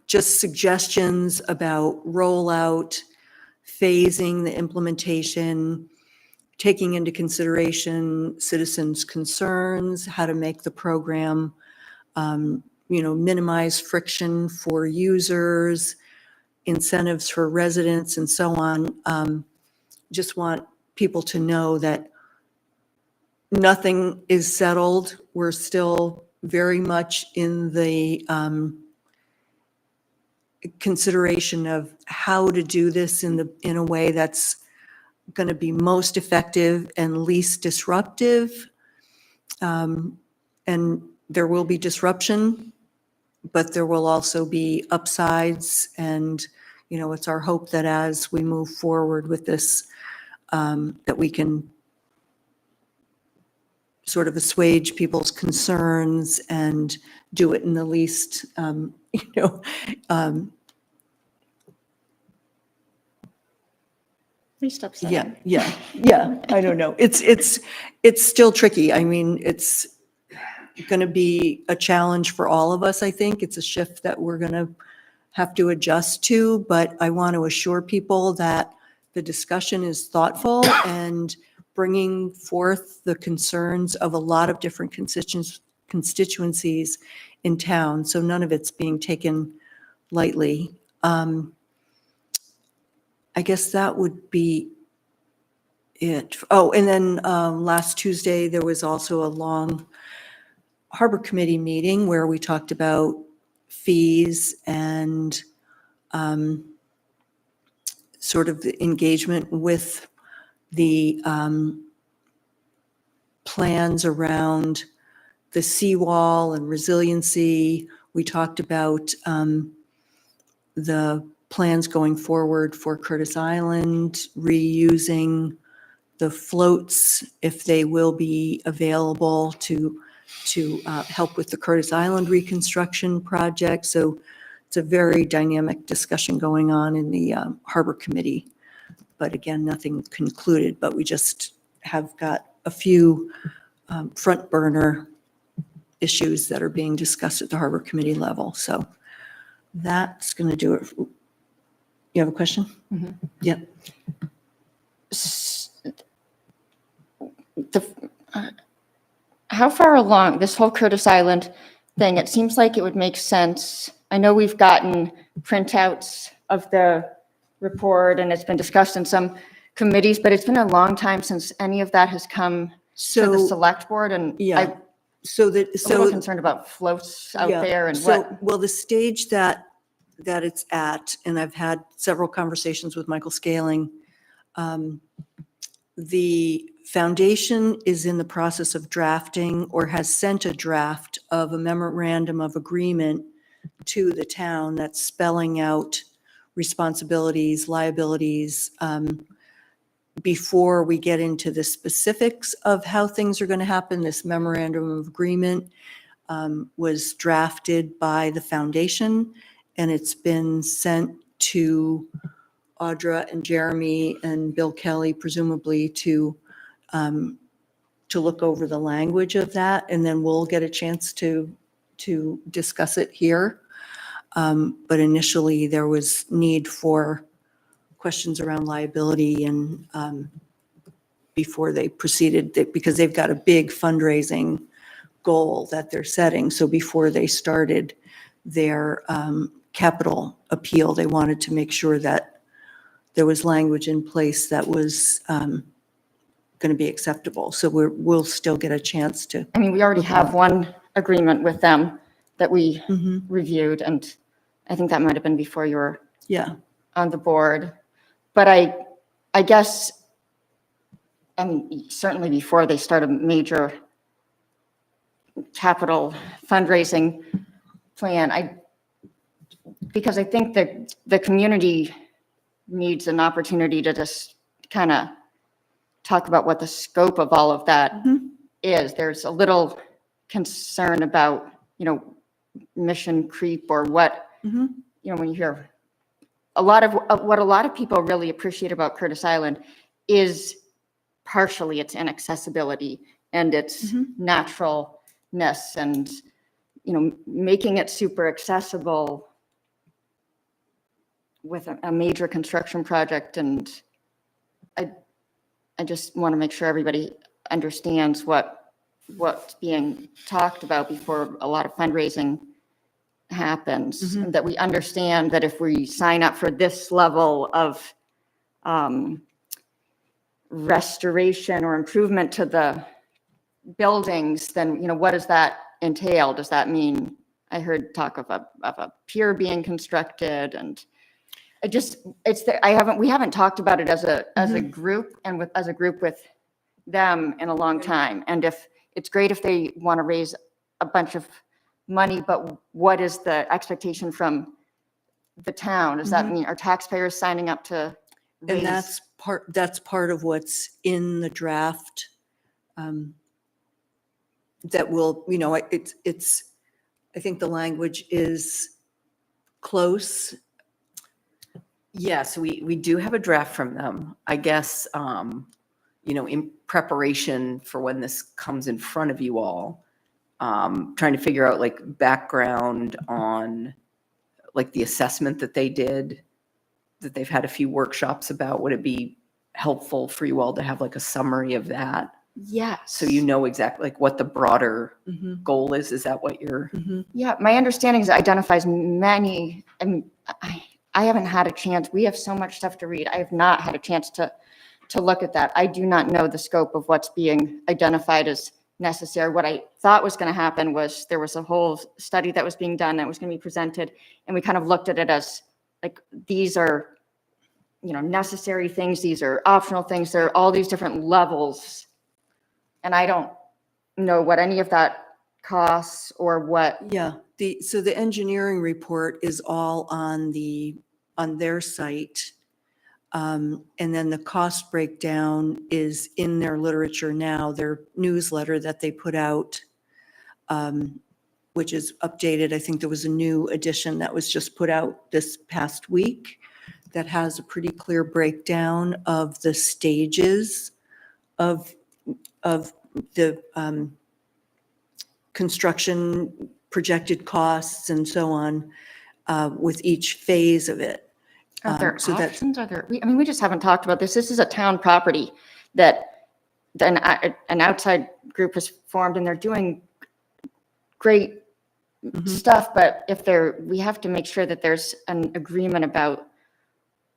just suggestions about rollout, phasing the implementation, taking into consideration citizens' concerns, how to make the program, minimize friction for users, incentives for residents, and so on. Just want people to know that nothing is settled. We're still very much in the consideration of how to do this in a way that's going to be most effective and least disruptive. And there will be disruption, but there will also be upsides. And, it's our hope that as we move forward with this, that we can sort of assuage people's concerns and do it in the least, Least upsetting. Yeah. I don't know. It's still tricky. I mean, it's going to be a challenge for all of us, I think. It's a shift that we're going to have to adjust to, but I want to assure people that the discussion is thoughtful and bringing forth the concerns of a lot of different constituencies in town. So none of it's being taken lightly. I guess that would be it. Oh, and then last Tuesday, there was also a long Harbor Committee meeting where we talked about fees and sort of the engagement with the plans around the seawall and resiliency. We talked about the plans going forward for Curtis Island, reusing the floats if they will be available to help with the Curtis Island reconstruction project. So it's a very dynamic discussion going on in the Harbor Committee. But again, nothing concluded, but we just have got a few front burner issues that are being discussed at the Harbor Committee level. So that's going to do it. You have a question? Mhm. Yep. How far along this whole Curtis Island thing? It seems like it would make sense. I know we've gotten printouts of the report and it's been discussed in some committees, but it's been a long time since any of that has come to the So, select board, and yeah, I'm so a little concerned about floats out yeah, there and so, what. well, the stage that it's at, and I've had several conversations with Michael Scaling, the foundation is in the process of drafting or has sent a draft of a memorandum of agreement to the town that's spelling out responsibilities, liabilities. Before we get into the specifics of how things are going to happen, this memorandum of agreement was drafted by the foundation, and it's been sent to Audra and Jeremy and Bill Kelly, presumably to look over the language of that, and then we'll get a chance to discuss it here. But initially, there was need for questions around liability and before they proceeded, because they've got a big fundraising goal that they're setting. So before they started their capital appeal, they wanted to make sure that there was language in place that was going to be acceptable. So we'll still get a chance to. I mean, we already have one agreement with them that we Mhm. reviewed, and I think that might have been before you were Yeah. on the board. But I guess, I mean, certainly before they start a major capital fundraising plan, because I think that the community needs an opportunity to just kind of talk about what the scope of all of that is. There's a little concern about, mission creep or what, Mhm. when you hear a lot of what a lot of people really appreciate about Curtis Island is partially its inaccessibility and its naturalness, and making it super accessible with a major construction project. And I just want to make sure everybody understands what's being talked about before a lot of fundraising happens, and that we understand that if we sign up for this level of restoration or improvement to the buildings, then what does that entail? Does that mean, I heard talk of a pier being constructed, and we haven't talked about it as a group and as a group with them in a long time. And it's great if they want to raise a bunch of money, but what is the expectation from the town? Does that mean our taxpayers signing up to raise? And that's part of what's in the draft. That will, I think the language is close. Yes, we do have a draft from them. I guess, in preparation for when this comes in front of you all, trying to figure out like background on like the assessment that they did, that they've had a few workshops about. Would it be helpful for you all to have like a summary of that? Yes. So you know exactly like what the broader goal is? Is that what you're? Yeah, my understanding is it identifies many, I haven't had a chance. We have so much stuff to read. I have not had a chance to look at that. I do not know the scope of what's being identified as necessary. What I thought was going to happen was there was a whole study that was being done that was going to be presented, and we kind of looked at it as like, these are, necessary things. These are optional things. There are all these different levels. And I don't know what any of that costs or what. Yeah, so the engineering report is all on their site. And then the cost breakdown is in their literature now, their newsletter that they put out, which is updated. I think there was a new edition that was just put out this past week that has a pretty clear breakdown of the stages of the construction projected costs and so on, with each phase of it. Are there So that's- options? We just haven't talked about this. This is a town property that then an outside group has formed, and they're doing great stuff. But we have to make sure that there's an agreement about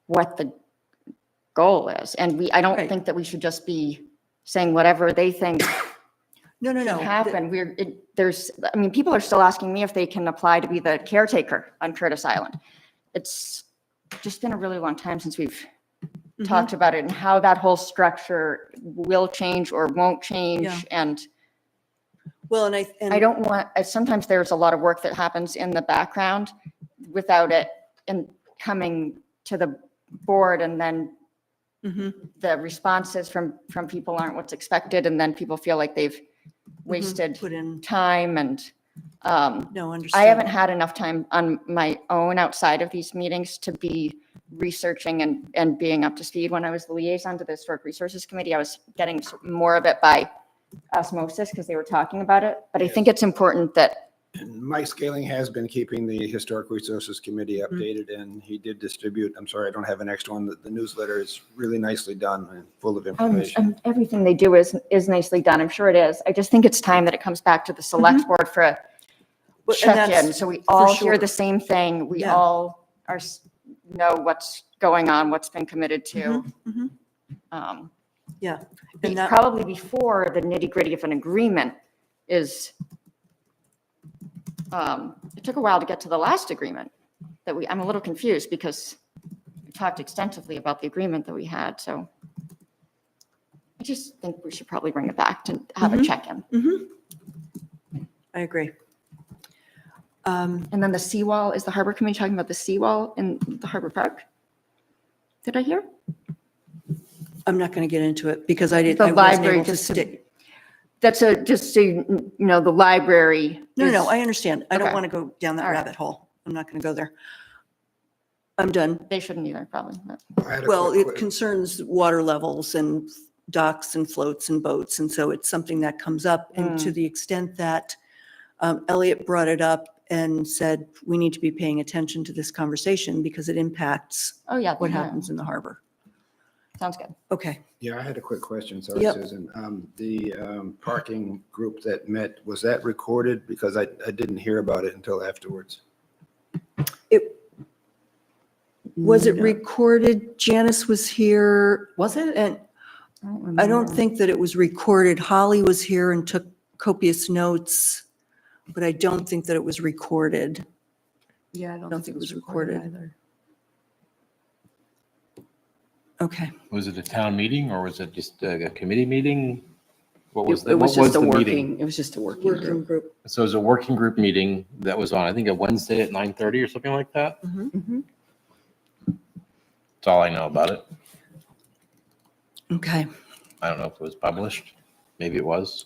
what the goal is. And I don't Right. think that we should just be saying whatever they think No. should happen. People are still asking me if they can apply to be the caretaker on Curtis Island. It's just been a really long time since we've talked about it, and how that whole structure will change or won't change. Yeah. And Well, and I don't want, sometimes there's a lot of work that happens in the background without it coming to the board, and then the responses from people aren't what's expected, and then people feel like they've wasted put in, time. And No, I understand. haven't had enough time on my own outside of these meetings to be researching and being up to speed. When I was the liaison to the Historic Resources Committee, I was getting more of it by osmosis because they were talking about it. But I think it's important that, And Mike Scaling has been keeping the Historic Resources Committee updated, and he did distribute, I'm sorry, I don't have an extra one, the newsletter is really nicely done and full of information. everything they do is nicely done. I'm sure it is. I just think it's time that it comes back to the select board for a Well, and check-in. that's So we for all sure. hear the same thing. We Yeah. all know what's going on, what's been committed to. Mhm. Yeah. And that- Probably before the nitty-gritty of an agreement is, it took a while to get to the last agreement that I'm a little confused because we talked extensively about the agreement that we had, so I just think we should probably bring it back to have a Mhm. check-in. I agree. And then the seawall, is the harbor committee talking about the seawall in the harbor park? Did I hear? I'm not going to get into it because I The wasn't library, able to just to- stick. That's just so you know, the library. No, is- I understand. I don't Okay. want to go down that All right. rabbit hole. I'm not going to go there. I'm done. They shouldn't either, probably. But I had a Well, quick- it concerns water levels and docks and floats and boats. And so it's something that comes up. And to the extent that Elliot brought it up and said, we need to be paying attention to this conversation because it impacts Oh, yeah. what yeah. happens in the harbor. Sounds good. Okay. Yeah, I had a quick question, sorry, Yep. Susan. The parking group that met, was that recorded? Because I didn't hear about it until afterwards. Was it No. recorded? Janice was here Was it? and I I don't think that it was recorded. Holly was here and took copious notes, but I don't think that it was recorded. Yeah, I don't think it was recorded. either. Okay. Was it a town meeting or was it just a committee meeting? What was It was what just a the meeting? working, it was just a working Working group. group. So it was a working group meeting that was on, I think, a Wednesday at 9:30 or something like that. Mhm. That's all I know about it. Okay. I don't know if it was published. Maybe it was.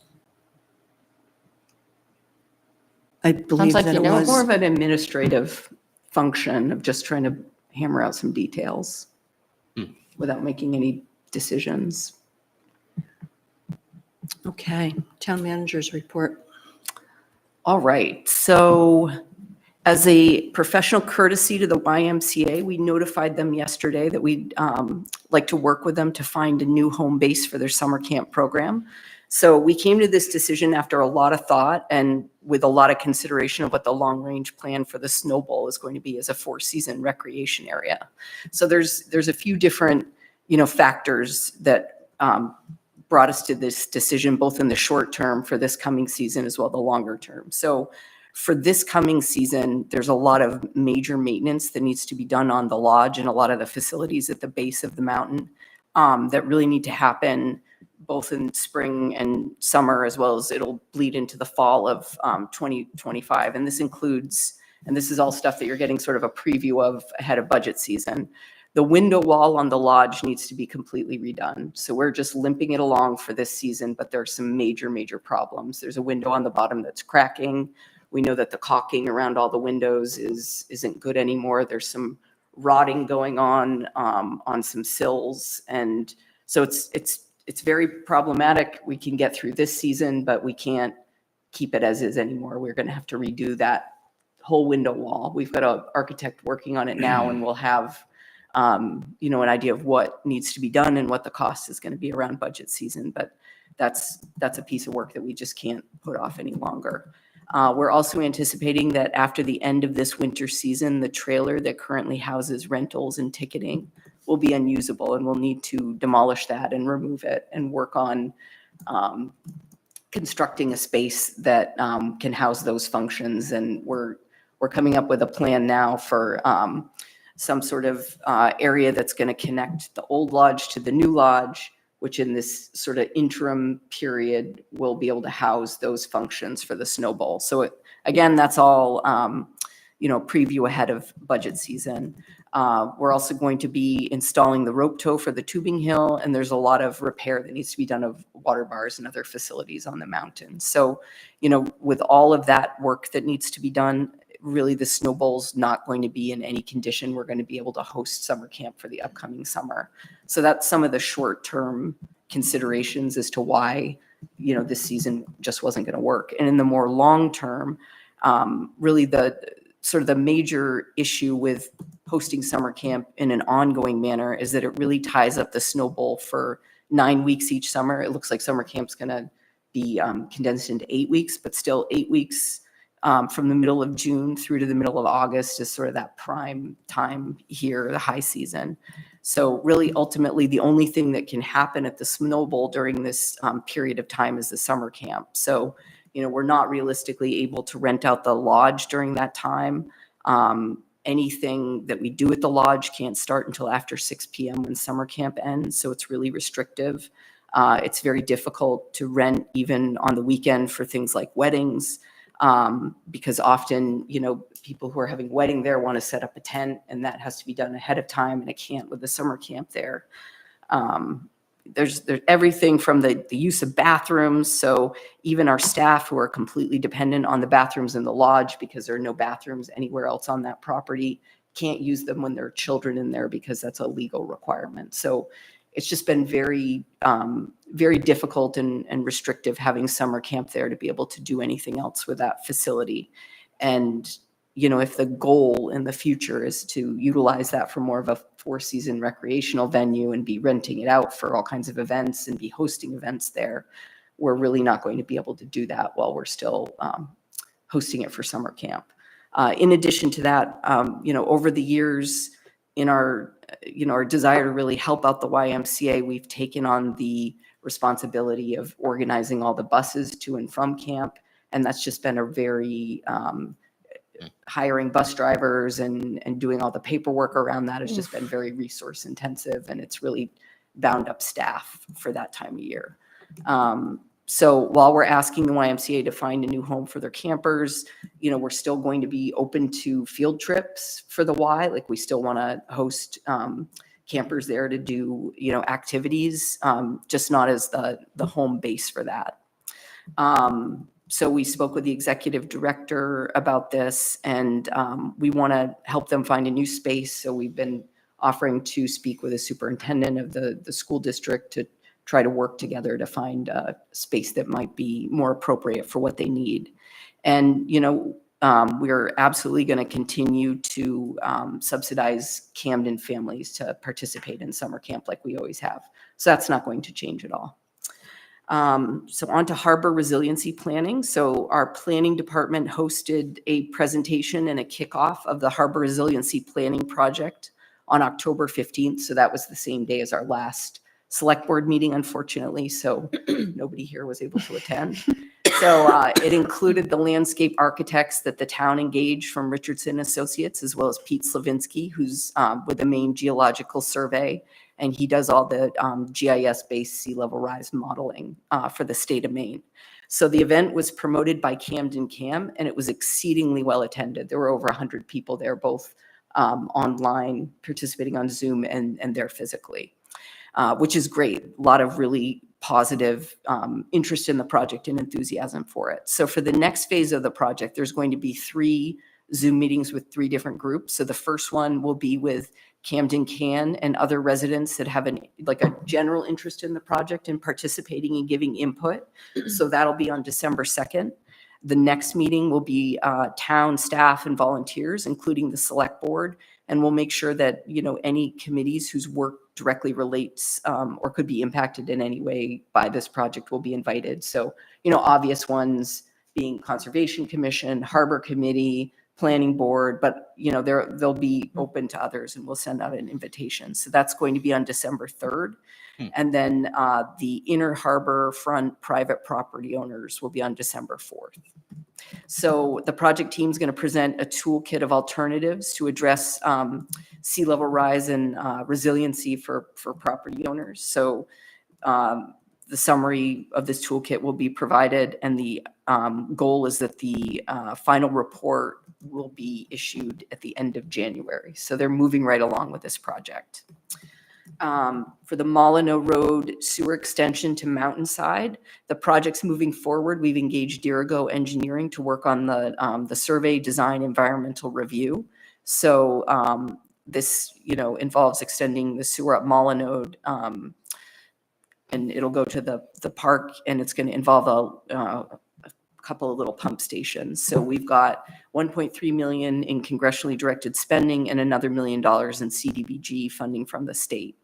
I believe like that you it know was. More of an administrative function of just trying to hammer out some details without making any decisions. Okay. Town managers report. All right, so as a professional courtesy to the YMCA, we notified them yesterday that we'd like to work with them to find a new home base for their summer camp program. So we came to this decision after a lot of thought and with a lot of consideration of what the long-range plan for the Snow Bowl is going to be as a four-season recreation area. So there's a few different, factors that brought us to this decision, both in the short term for this coming season as well as the longer term. So for this coming season, there's a lot of major maintenance that needs to be done on the lodge and a lot of the facilities at the base of the mountain that really need to happen both in spring and summer, as well as it'll bleed into the fall of 2025. And this includes, and this is all stuff that you're getting sort of a preview of ahead of budget season. The window wall on the lodge needs to be completely redone. So we're just limping it along for this season, but there are some major, major problems. There's a window on the bottom that's cracking. We know that the caulking around all the windows isn't good anymore. There's some rotting going on some sills. And so it's very problematic. We can get through this season, but we can't keep it as is anymore. We're going to have to redo that whole window wall. We've got an architect working on it now, and we'll have an idea of what needs to be done and what the cost is going to be around budget season. But that's a piece of work that we just can't put off any longer. We're also anticipating that after the end of this winter season, the trailer that currently houses rentals and ticketing will be unusable, and we'll need to demolish that and remove it and work on constructing a space that can house those functions. And we're coming up with a plan now for some sort of area that's going to connect the old lodge to the new lodge, which in this sort of interim period will be able to house those functions for the Snow Bowl. So again, that's all, preview ahead of budget season. We're also going to be installing the rope tow for the tubing hill, and there's a lot of repair that needs to be done of water bars and other facilities on the mountain. So, with all of that work that needs to be done, really the Snow Bowl's not going to be in any condition we're going to be able to host summer camp for the upcoming summer. So that's some of the short-term considerations as to why, this season just wasn't going to work. And in the more long-term, really the sort of the major issue with hosting summer camp in an ongoing manner is that it really ties up the Snow Bowl for 9 weeks each summer. It looks like summer camp's going to be condensed into 8 weeks, but still 8 weeks from the middle of June through to the middle of August is sort of that prime time here, the high season. So really, ultimately, the only thing that can happen at the Snow Bowl during this period of time is the summer camp. So, we're not realistically able to rent out the lodge during that time. Anything that we do at the lodge can't start until after 6 p.m. when summer camp ends. So it's really restrictive. It's very difficult to rent even on the weekend for things like weddings. Because often, people who are having wedding there want to set up a tent, and that has to be done ahead of time, and it can't with the summer camp there. There's everything from the use of bathrooms. So even our staff who are completely dependent on the bathrooms in the lodge because there are no bathrooms anywhere else on that property can't use them when there are children in there because that's a legal requirement. So it's just been very, very difficult and restrictive having summer camp there to be able to do anything else with that facility. And, if the goal in the future is to utilize that for more of a 4-season recreational venue and be renting it out for all kinds of events and be hosting events there, we're really not going to be able to do that while we're still hosting it for summer camp. In addition to that, over the years, in our desire to really help out the YMCA, we've taken on the responsibility of organizing all the buses to and from camp. And that's just been a very, hiring bus drivers and doing all the paperwork around that has just been very resource intensive, and it's really bound up staff for that time of year. So while we're asking the YMCA to find a new home for their campers, we're still going to be open to field trips for the Y. Like, we still want to host campers there to do, activities, just not as the home base for that. So we spoke with the executive director about this, and we want to help them find a new space. So we've been offering to speak with the superintendent of the school district to try to work together to find a space that might be more appropriate for what they need. And, we're absolutely going to continue to subsidize Camden families to participate in summer camp like we always have. So that's not going to change at all. So on to harbor resiliency planning. So our planning department hosted a presentation and a kickoff of the harbor resiliency planning project on October 15th. So that was the same day as our last select board meeting, unfortunately. So nobody here was able to attend. So it included the landscape architects that the town engaged from Richardson Associates, as well as Pete Slavinsky, who's with the Maine Geological Survey. And he does all the GIS-based sea level rise modeling for the state of Maine. So the event was promoted by Camden Cam, and it was exceedingly well attended. There were over 100 people there, both online, participating on Zoom, and there physically, which is great. A lot of really positive interest in the project and enthusiasm for it. So for the next phase of the project, there's going to be 3 Zoom meetings with 3 different groups. So the first one will be with Camden Can and other residents that have a general interest in the project and participating and giving input. So that'll be on December 2nd. The next meeting will be town staff and volunteers, including the select board. And we'll make sure that, any committees whose work directly relates or could be impacted in any way by this project will be invited. So, obvious ones being Conservation Commission, Harbor Committee, Planning Board, but they'll be open to others, and we'll send out an invitation. So that's going to be on December 3rd. And then the inner harbor front private property owners will be on December 4th. So the project team is going to present a toolkit of alternatives to address sea level rise and resiliency for property owners. So the summary of this toolkit will be provided, and the goal is that the final report will be issued at the end of January. So they're moving right along with this project. For the Molyneux Road sewer extension to Mountainside, the project's moving forward. We've engaged Dirigo Engineering to work on the survey, design, environmental review. So this, involves extending the sewer up Molyneux, and it'll go to the park, and it's going to involve a couple of little pump stations. So we've got 1.3 million in congressionally directed spending and another $1 million in CDBG funding from the state.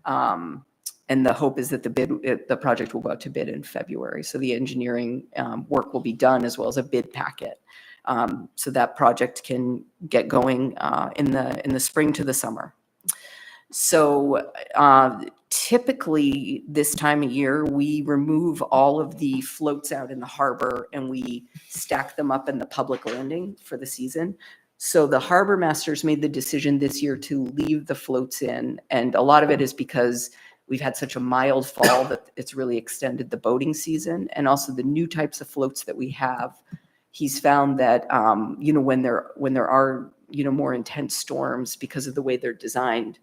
And the hope is that the project will go out to bid in February. So the engineering work will be done as well as a bid packet. So that project can get going in the spring to the summer. So typically this time of year, we remove all of the floats out in the harbor and we stack them up in the public landing for the season. So the harbor masters made the decision this year to leave the floats in. And a lot of it is because we've had such a mild fall that it's really extended the boating season. And also the new types of floats that we have, he's found that, when there are, more intense storms, because of the way they're designed,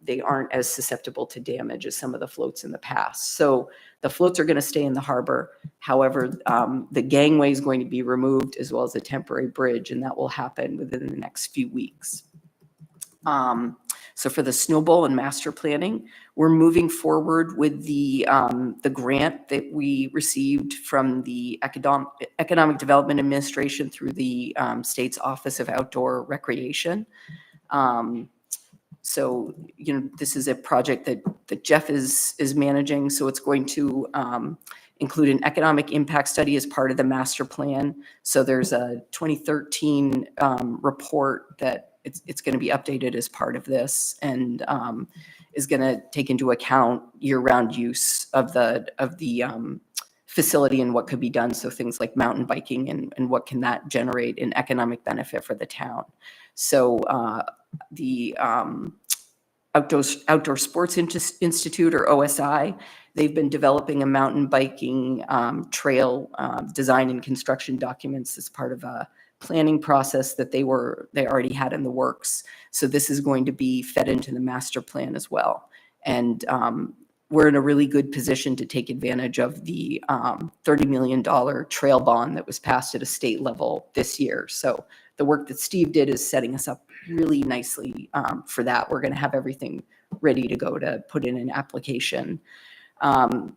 they aren't as susceptible to damage as some of the floats in the past. So the floats are going to stay in the harbor. However, the gangway is going to be removed as well as a temporary bridge, and that will happen within the next few weeks. So for the snowball and master planning, we're moving forward with the grant that we received from the Economic Development Administration through the state's Office of Outdoor Recreation. So, this is a project that Jeff is managing. So it's going to include an economic impact study as part of the master plan. So there's a 2013 report that it's going to be updated as part of this, and is going to take into account year-round use of the facility and what could be done. So things like mountain biking and what can that generate in economic benefit for the town. So the Outdoor Sports Institute, or OSI, they've been developing a mountain biking trail design and construction documents as part of a planning process that they already had in the works. So this is going to be fed into the master plan as well. And we're in a really good position to take advantage of the $30 million trail bond that was passed at a state level this year. So the work that Steve did is setting us up really nicely for that. We're going to have everything ready to go to put in an application.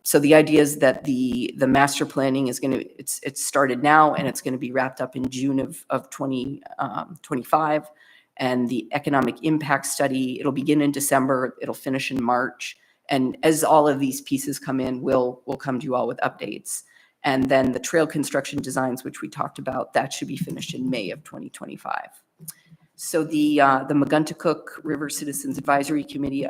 So the idea is that the master planning is it's started now, and it's going to be wrapped up in June of 2025. And the economic impact study, it'll begin in December, it'll finish in March. And as all of these pieces come in, we'll come to you all with updates. And then the trail construction designs, which we talked about, that should be finished in May of 2025. So the Maguntacook River Citizens Advisory Committee,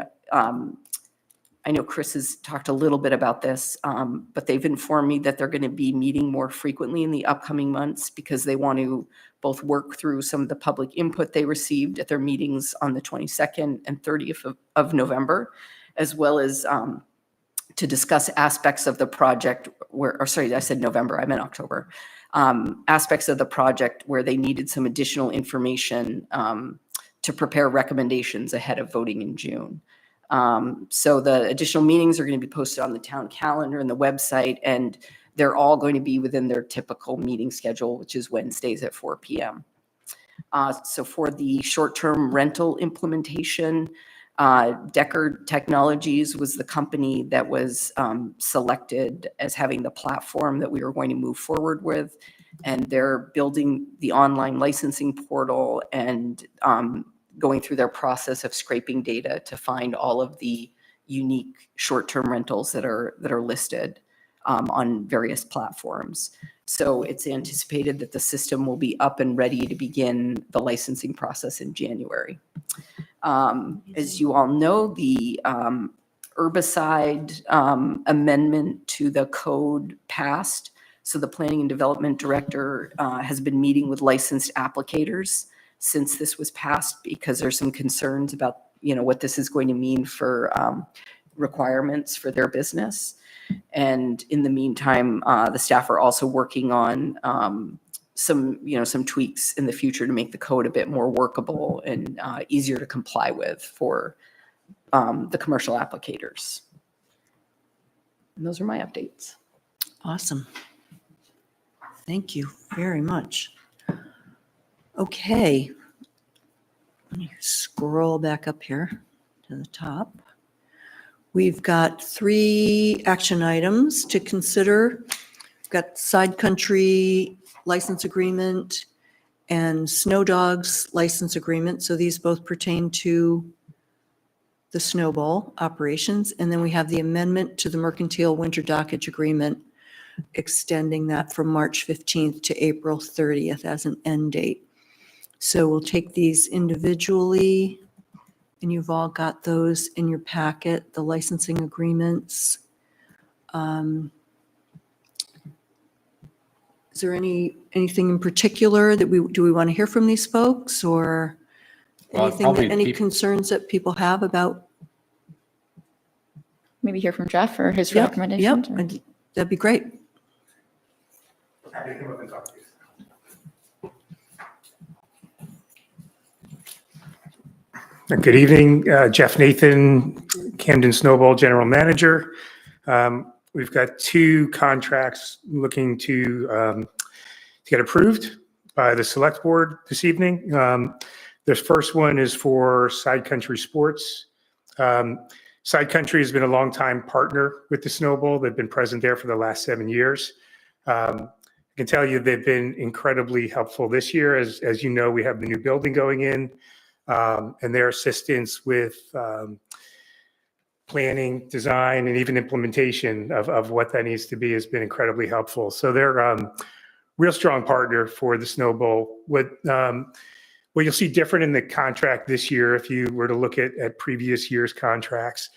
I know Chris has talked a little bit about this, but they've informed me that they're going to be meeting more frequently in the upcoming months because they want to both work through some of the public input they received at their meetings on the 22nd and 30th of November, as well as to discuss aspects of the project I said November, I meant October, aspects of the project where they needed some additional information to prepare recommendations ahead of voting in June. So the additional meetings are going to be posted on the town calendar and the website, and they're all going to be within their typical meeting schedule, which is Wednesdays at 4 p.m. So for the short-term rental implementation, Deckard Technologies was the company that was selected as having the platform that we were going to move forward with, and they're building the online licensing portal and going through their process of scraping data to find all of the unique short-term rentals that are listed on various platforms. So it's anticipated that the system will be up and ready to begin the licensing process in January. As you all know, the herbicide amendment to the code passed. So the Planning and Development Director has been meeting with licensed applicators since this was passed, because there's some concerns about, what this is going to mean for requirements for their business. And in the meantime, the staff are also working on some tweaks in the future to make the code a bit more workable and easier to comply with for the commercial applicators. And those are my updates. Awesome. Thank you very much. Okay. Let me scroll back up here to the top. We've got 3 action items to consider. We've got Side Country license agreement and Snow Dogs license agreement. So these both pertain to the Snowball operations. And then we have the amendment to the Mercantile Winter Dockage Agreement, extending that from March 15th to April 30th as an end date. So we'll take these individually, and you've all got those in your packet, the licensing agreements. Is there anything in particular that we want to hear from these folks, or Well, anything probably any peop- concerns that people have about? Maybe hear from Jeff or his Yep, recommendations? or- That'd be great. Good evening, Jeff Nathan, Camden Snowball General Manager. We've got 2 contracts looking to get approved by the Select Board this evening. The first one is for Side Country Sports. Side Country has been a longtime partner with the Snowball. They've been present there for the last 7 years. I can tell you they've been incredibly helpful this year. As you know, we have the new building going in. And their assistance with planning, design, and even implementation of what that needs to be has been incredibly helpful. So they're a real strong partner for the Snowball. What you'll see different in the contract this year, if you were to look at previous year's contracts,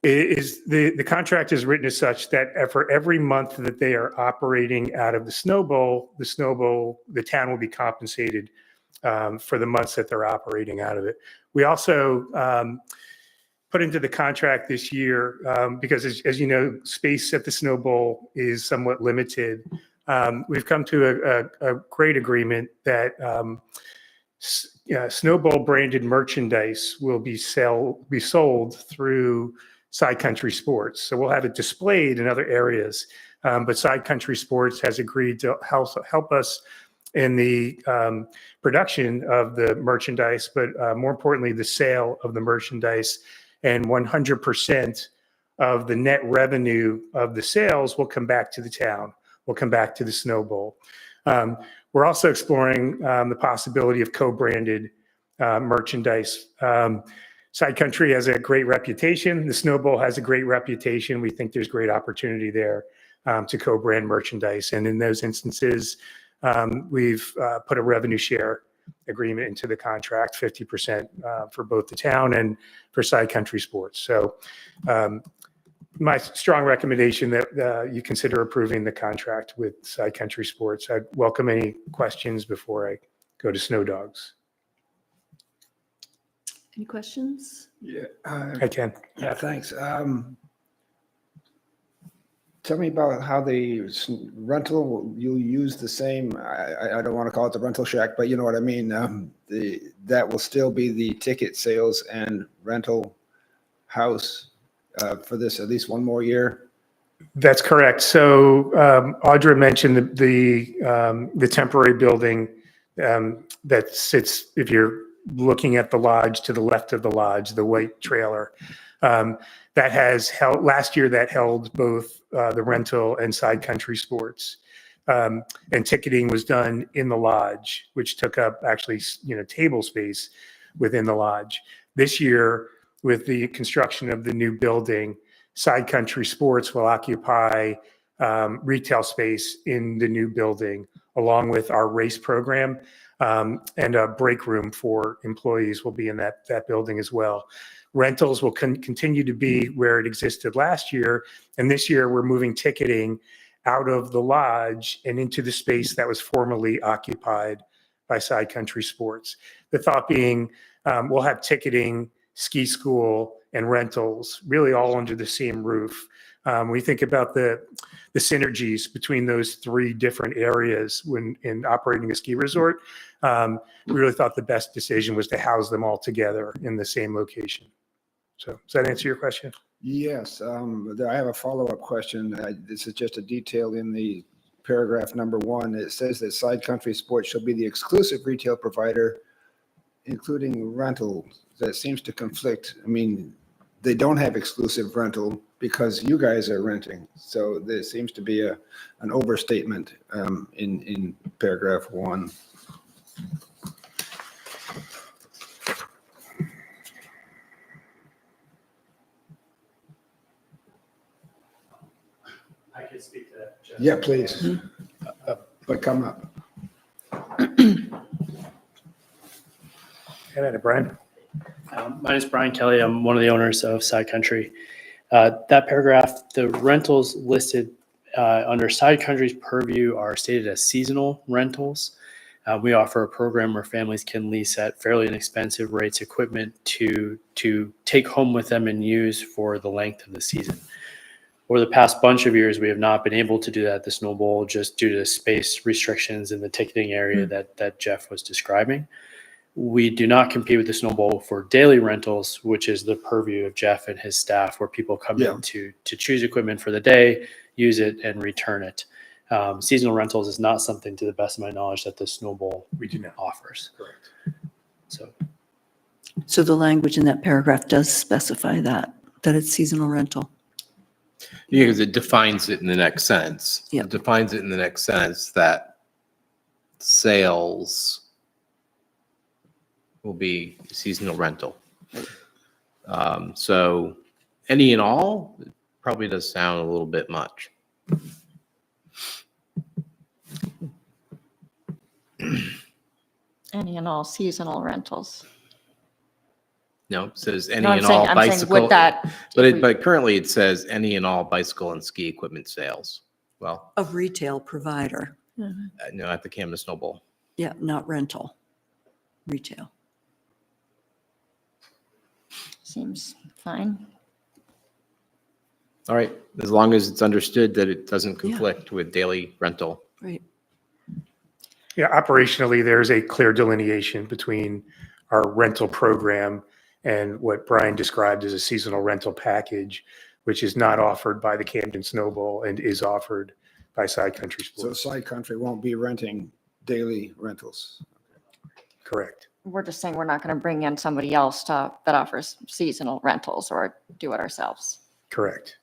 is the contract is written as such that for every month that they are operating out of the Snowball, the town will be compensated for the months that they're operating out of it. We also put into the contract this year, because as you know, space at the Snowball is somewhat limited. We've come to a great agreement that Snowball branded merchandise will be sold through Side Country Sports. So we'll have it displayed in other areas, but Side Country Sports has agreed to help us in the production of the merchandise, but more importantly, the sale of the merchandise. And 100% of the net revenue of the sales will come back to the town, will come back to the Snowball. We're also exploring the possibility of co-branded merchandise. Side Country has a great reputation. The Snowball has a great reputation. We think there's great opportunity there to co-brand merchandise. And in those instances, we've put a revenue share agreement into the contract, 50% for both the town and for Side Country Sports. So my strong recommendation that you consider approving the contract with Side Country Sports. I'd welcome any questions before I go to Snow Dogs. Any questions? Yeah. I can. Yeah, thanks. Tell me about how the rental, you'll use the same, I don't want to call it the rental shack, but you know what I mean? That will still be the ticket sales and rental house for this at least one more year? That's correct. So Audra mentioned the temporary building that sits, if you're looking at the lodge, to the left of the lodge, the white trailer. That has held, last year that held both the rental and Side Country Sports. And ticketing was done in the lodge, which took up actually, table space within the lodge. This year, with the construction of the new building, Side Country Sports will occupy retail space in the new building, along with our race program, and a break room for employees will be in that building as well. Rentals will continue to be where it existed last year, and this year we're moving ticketing out of the lodge and into the space that was formerly occupied by Side Country Sports. The thought being, we'll have ticketing, ski school, and rentals really all under the same roof. We think about the synergies between those three different areas when in operating a ski resort. We really thought the best decision was to house them all together in the same location. So does that answer your question? Yes, I have a follow-up question. This is just a detail in the paragraph number 1. It says that Side Country Sports shall be the exclusive retail provider, including rental. That seems to conflict. I mean, they don't have exclusive rental because you guys are renting. So there seems to be an overstatement in paragraph 1. I can speak to that, Jeff. Yeah, please. But come up. Hey, Brian. My name is Brian Kelly. I'm one of the owners of Side Country. That paragraph, the rentals listed under Side Country's purview are stated as seasonal rentals. We offer a program where families can lease at fairly inexpensive rates equipment to take home with them and use for the length of the season. Over the past bunch of years, we have not been able to do that at the Snow Bowl just due to the space restrictions in the ticketing area that Jeff was describing. We do not compete with the Snow Bowl for daily rentals, which is the purview of Jeff and his staff, where people come in to choose equipment for the day, use it, and return it. Seasonal rentals is not something, to the best of my knowledge, that the Snow Bowl offers. Correct. So the language in that paragraph does specify that it's seasonal rental. Yeah, because it defines it in the next sentence. Yep. It defines it in the next sentence that sales will be seasonal rental. So any and all probably does sound a little bit much. Any and all seasonal rentals. No, it says any No, I'm and saying- all I'm saying bicycle. would that- But currently it says any and all bicycle and ski equipment sales. Well, Of retail provider. no, at the Camden Snow Bowl. Yeah, not rental, retail. Seems fine. All right, as long as it's understood that it doesn't conflict with daily rental. Right. Yeah, operationally, there's a clear delineation between our rental program and what Brian described as a seasonal rental package, which is not offered by the Camden Snow Bowl and is offered by Side Country So Sports. Side Country won't be renting daily rentals. Correct. We're just saying we're not going to bring in somebody else that offers seasonal rentals or do it ourselves. Correct.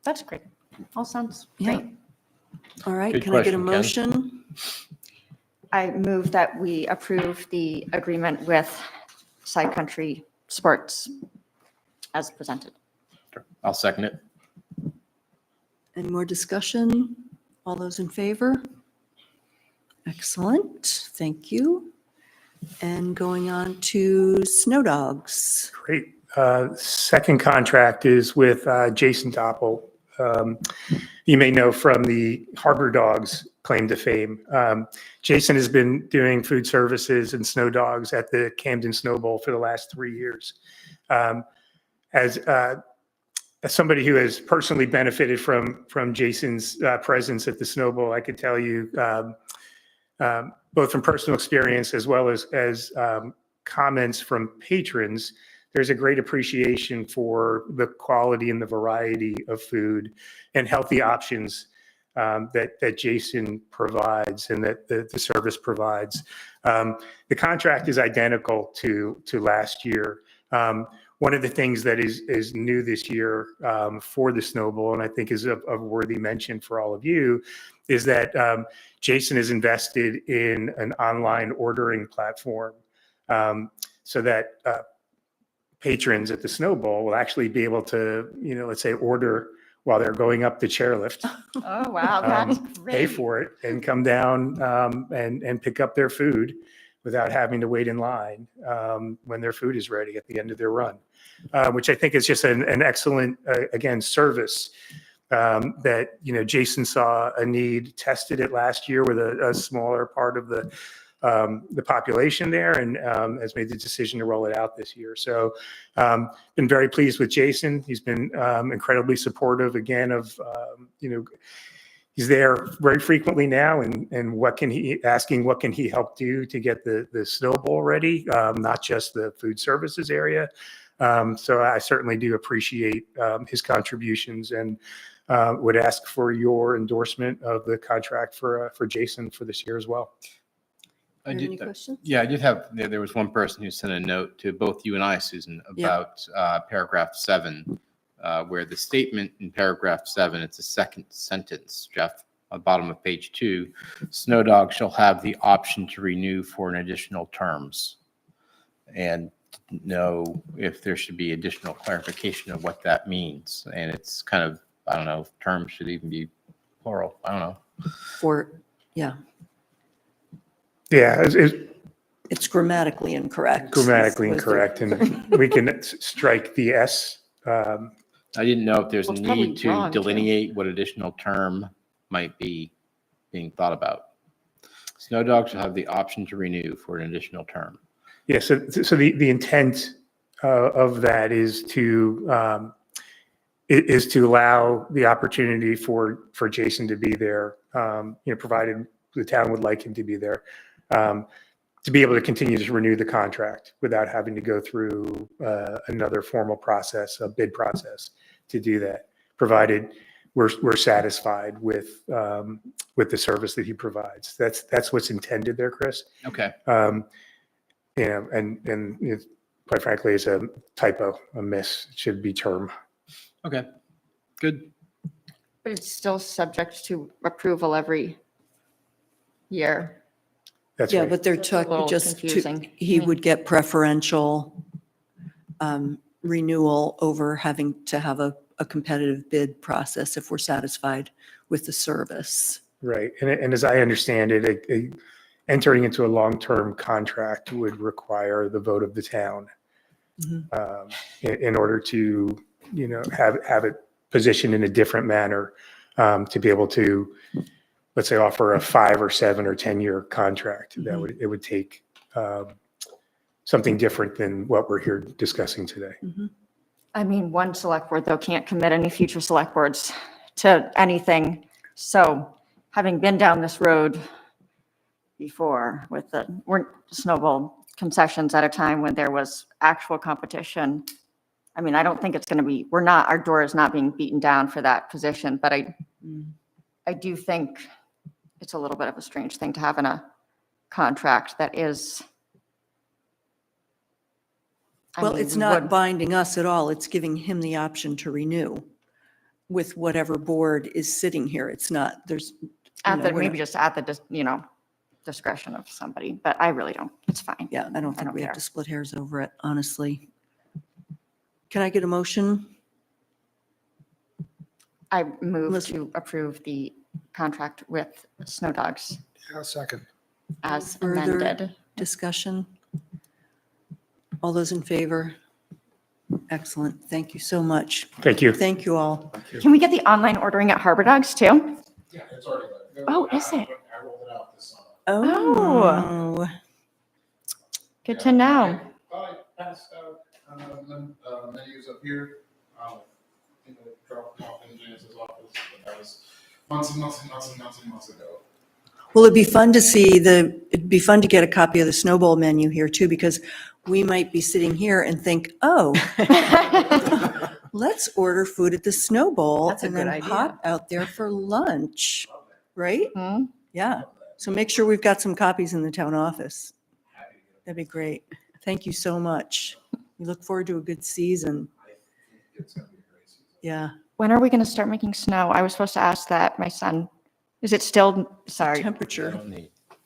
That's great. All sounds Yeah. great. All right, Good can I get a question, Ken. motion? I move that we approve the agreement with Side Country Sports as presented. I'll second it. Any more discussion? All those in favor? Excellent, thank you. And going on to Snow Dogs. Great. Second contract is with Jason Doppel. You may know from the Harbor Dogs claim to fame. Jason has been doing food services and snow dogs at the Camden Snow Bowl for the last 3 years. As somebody who has personally benefited from Jason's presence at the Snow Bowl, I could tell you both from personal experience as well as comments from patrons, there's a great appreciation for the quality and the variety of food and healthy options that Jason provides and that the service provides. The contract is identical to last year. One of the things that is new this year for the Snow Bowl, and I think is a worthy mention for all of you, is that Jason has invested in an online ordering platform so that patrons at the Snow Bowl will actually be able to, let's say, order while they're going up the chairlift. Oh, wow, that's Pay great. for it and come down and pick up their food without having to wait in line when their food is ready at the end of their run, which I think is just an excellent, again, service that, Jason saw a need, tested it last year with a smaller part of the the population there and has made the decision to roll it out this year. So been very pleased with Jason. He's been incredibly supportive again of, he's there very frequently now and what can he help do to get the snow bowl ready, not just the food services area. So I certainly do appreciate his contributions and would ask for your endorsement of the contract for Jason for this year as well. I Any did, questions? yeah, I did have, there was one person who sent a note to both you and I, Susan, about paragraph 7, where the statement in paragraph 7, it's the second sentence, Jeff, on the bottom of page 2, Snow Dog shall have the option to renew for an additional terms. And know if there should be additional clarification of what that means. And it's kind of, I don't know, if terms should even be plural. I don't know. Yeah, It's grammatically incorrect. grammatically Was the- incorrect, and we can strike the S. I didn't know if there's a Well, it's probably need to wrong, too. delineate what additional term might be being thought about. Snow Dog shall have the option to renew for an additional term. Yeah, so the intent of that is to allow the opportunity for Jason to be there, provided the town would like him to be there, to be able to continue to renew the contract without having to go through another formal process, a bid process to do that, provided we're satisfied with the service that he provides. That's what's intended there, Chris. Okay. And quite frankly, it's a typo, a miss. It should be term. Okay. Good. But it's still subject to approval every year. That's Yeah, right. but they're It's a little talking just, confusing. he would get preferential renewal over having to have a competitive bid process if we're satisfied with the service. Right. And as I understand it, entering into a long-term contract would require the vote of the town in order to, have it positioned in a different manner to be able to, let's say, offer a 5 or 7 or 10-year contract. It would take something different than what we're here discussing today. I mean, one select board, though, can't commit any future select boards to anything. So having been down this road before with the snowball concessions at a time when there was actual competition, I mean, I don't think it's going to be, our door is not being beaten down for that position, but I do think it's a little bit of a strange thing to have in a contract that is. Well, it's not binding us at all. It's giving him the option to renew with whatever board is sitting here. It's not, there's. Maybe just at the, discretion of somebody, but I really don't, it's fine. Yeah, I don't think we have care. to split hairs over it, honestly. Can I get a motion? I move Let's- to approve the contract with Snow Dogs Yeah, second. as Further amended. discussion? All those in favor? Excellent. Thank you so much. Thank you. Thank you all. Can we get the online ordering at Harbor Dogs too? Yeah, it's already there. Oh, is it? I rolled it out this summer. Oh. Good to know. I passed out menus up here. Dropped them off in Janice's office, but that was months and months and months and months and months ago. Well, it'd be fun to get a copy of the Snowball menu here too, because we might be sitting here and think, oh, let's order food at the Snowball That's a and good then idea. pop out there for lunch, right? Hmm? Yeah. So make sure we've got some copies in the town office. That'd be great. Thank you so much. We look forward to a good season. It's gonna be a great season. Yeah. When are we going to start making snow? I was supposed to ask that, my son. Is it still, sorry, Temperature.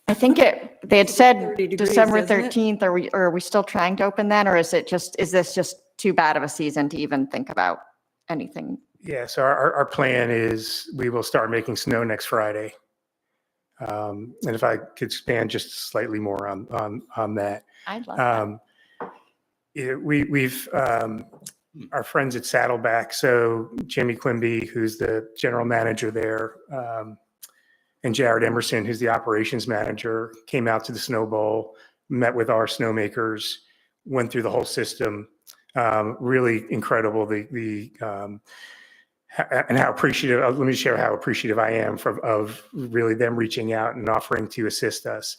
I think they had said 30 degrees, December doesn't it? 13th. Are we still trying to open then? Or is this just too bad of a season to even think about anything? Yeah, so our plan is we will start making snow next Friday. And if I could expand just slightly more on that. I'd love that. Yeah, we've our friends at Saddleback. So Jamie Quimby, who's the general manager there, and Jared Emerson, who's the operations manager, came out to the Snow Bowl, met with our snowmakers, went through the whole system. Really incredible. And how appreciative. Let me share how appreciative I am of really them reaching out and offering to assist us.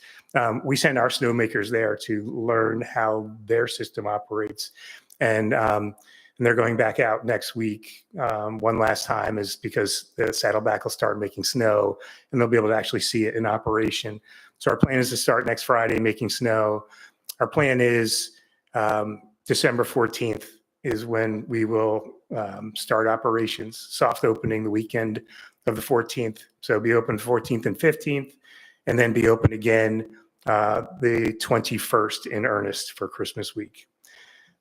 We send our snowmakers there to learn how their system operates, and they're going back out next week one last time, is because the Saddleback will start making snow, and they'll be able to actually see it in operation. So our plan is to start next Friday making snow. Our plan is December 14th is when we will start operations, soft opening the weekend of the 14th. So it'll be open 14th and 15th, and then be open again the 21st in earnest for Christmas week.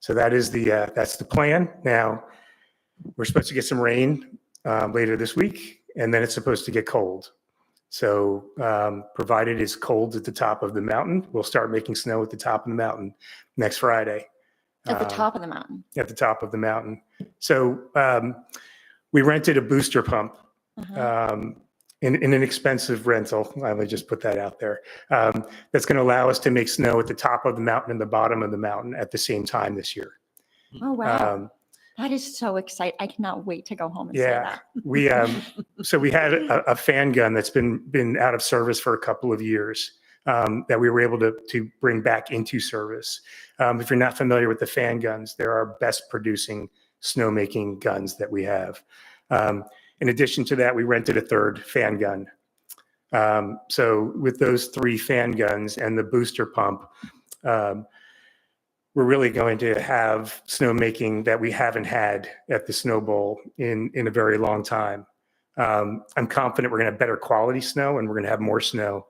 So that's the plan. Now, we're supposed to get some rain later this week, and then it's supposed to get cold. So provided it's cold at the top of the mountain, we'll start making snow at the top of the mountain next Friday. At the top of the mountain. At the top of the mountain. So we rented a booster pump in an inexpensive rental. I would just put that out there. That's going to allow us to make snow at the top of the mountain and the bottom of the mountain at the same time this year. Oh, wow. That is so exciting. I cannot wait to go home and see Yeah, that. so we had a fan gun that's been out of service for a couple of years. That we were able to bring back into service. If you're not familiar with the fan guns, they're our best producing snowmaking guns that we have. In addition to that, we rented a third fan gun. So with those 3 fan guns and the booster pump, we're really going to have snowmaking that we haven't had at the Snow Bowl in a very long time. I'm confident we're going to have better quality snow, and we're going to have more snow.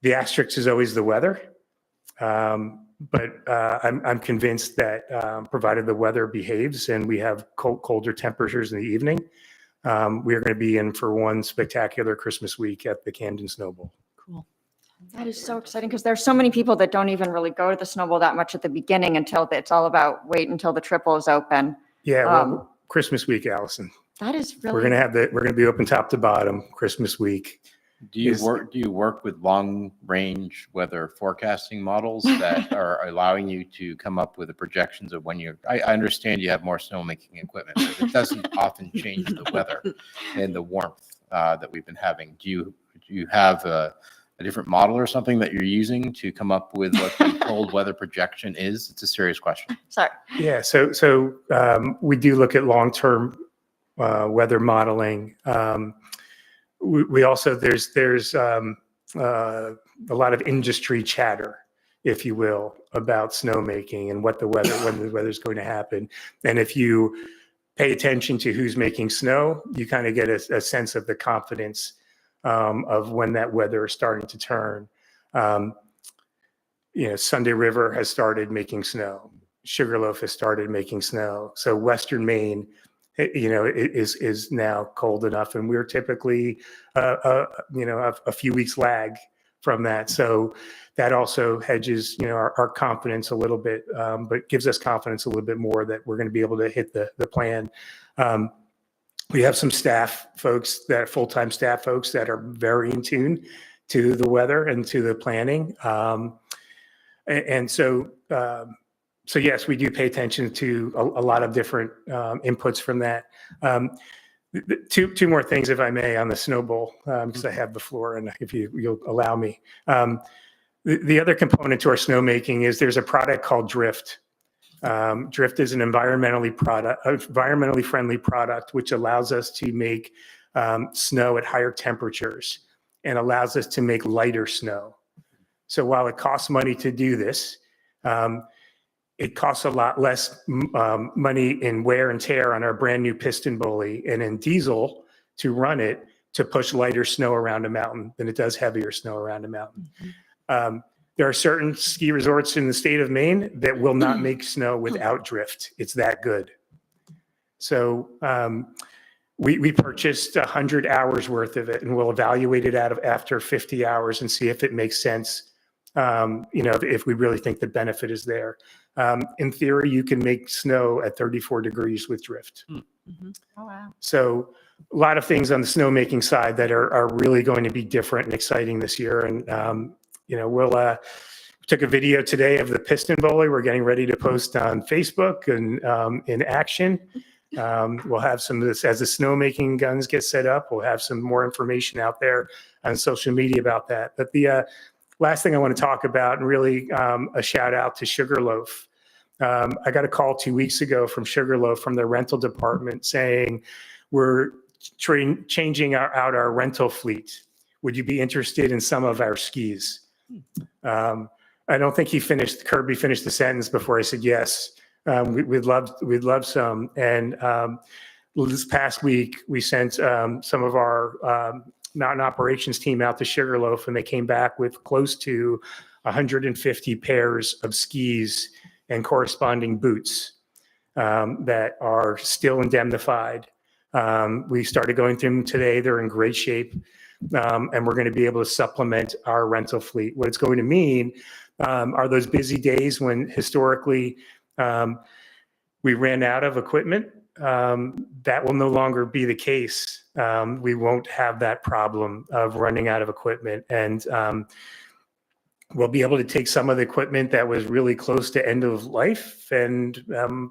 The asterisk is always the weather, but I'm convinced that provided the weather behaves and we have colder temperatures in the evening, we are going to be in for one spectacular Christmas week at the Camden Snow Bowl. Cool. That is so exciting, because there's so many people that don't even really go to the Snow Bowl that much at the beginning until it's all about wait until the triple is open. Yeah, well, Christmas week, Allison. That is really. We're going to be open top to bottom Christmas week. Do you work with long range weather forecasting models that are allowing you to come up with the projections of when I understand you have more snowmaking equipment, but it doesn't often change the weather and the warmth that we've been having. Do you have a different model or something that you're using to come up with what the cold weather projection is? It's a serious question. Sorry. Yeah, so we do look at long-term weather modeling. We also, there's a lot of industry chatter, if you will, about snowmaking and when the weather's going to happen. And if you pay attention to who's making snow, you kind of get a sense of the confidence of when that weather is starting to turn. Sunday River has started making snow. Sugarloaf has started making snow. So Western Maine, it is now cold enough, and we're typically, a few weeks lag from that. So that also hedges, our confidence a little bit, but gives us confidence a little bit more that we're going to be able to hit the plan. We have some full-time staff folks that are very in tune to the weather and to the planning. So yes, we do pay attention to a lot of different inputs from that. Two more things, if I may, on the Snow Bowl, because I have the floor, and if you'll allow me. The other component to our snowmaking is there's a product called Drift. Drift is an environmentally friendly product, which allows us to make snow at higher temperatures and allows us to make lighter snow. So while it costs money to do this, it costs a lot less money in wear and tear on our brand new piston bully and in diesel to run it to push lighter snow around a mountain than it does heavier snow around a mountain. There are certain ski resorts in the state of Maine that will not make snow without Drift. It's that good. So we purchased 100 hours worth of it, and we'll evaluate it after 50 hours and see if it makes sense. If we really think the benefit is there. In theory, you can make snow at 34 degrees with Drift. Oh, wow. So a lot of things on the snowmaking side that are really going to be different and exciting this year. And, we'll, took a video today of the piston volley. We're getting ready to post on Facebook and in action. We'll have some of this as the snowmaking guns get set up. We'll have some more information out there on social media about that. But the last thing I want to talk about, and really a shout out to Sugarloaf. I got a call 2 weeks ago from Sugarloaf from their rental department saying, we're changing out our rental fleet. Would you be interested in some of our skis? I don't think Kirby finished the sentence before I said yes. We'd love some. And this past week, we sent some of our mountain operations team out to Sugarloaf, and they came back with close to 150 pairs of skis and corresponding boots that are still indemnified. We started going through them today. They're in great shape. And we're going to be able to supplement our rental fleet. What it's going to mean are those busy days when historically we ran out of equipment. That will no longer be the case. We won't have that problem of running out of equipment. And we'll be able to take some of the equipment that was really close to end of life and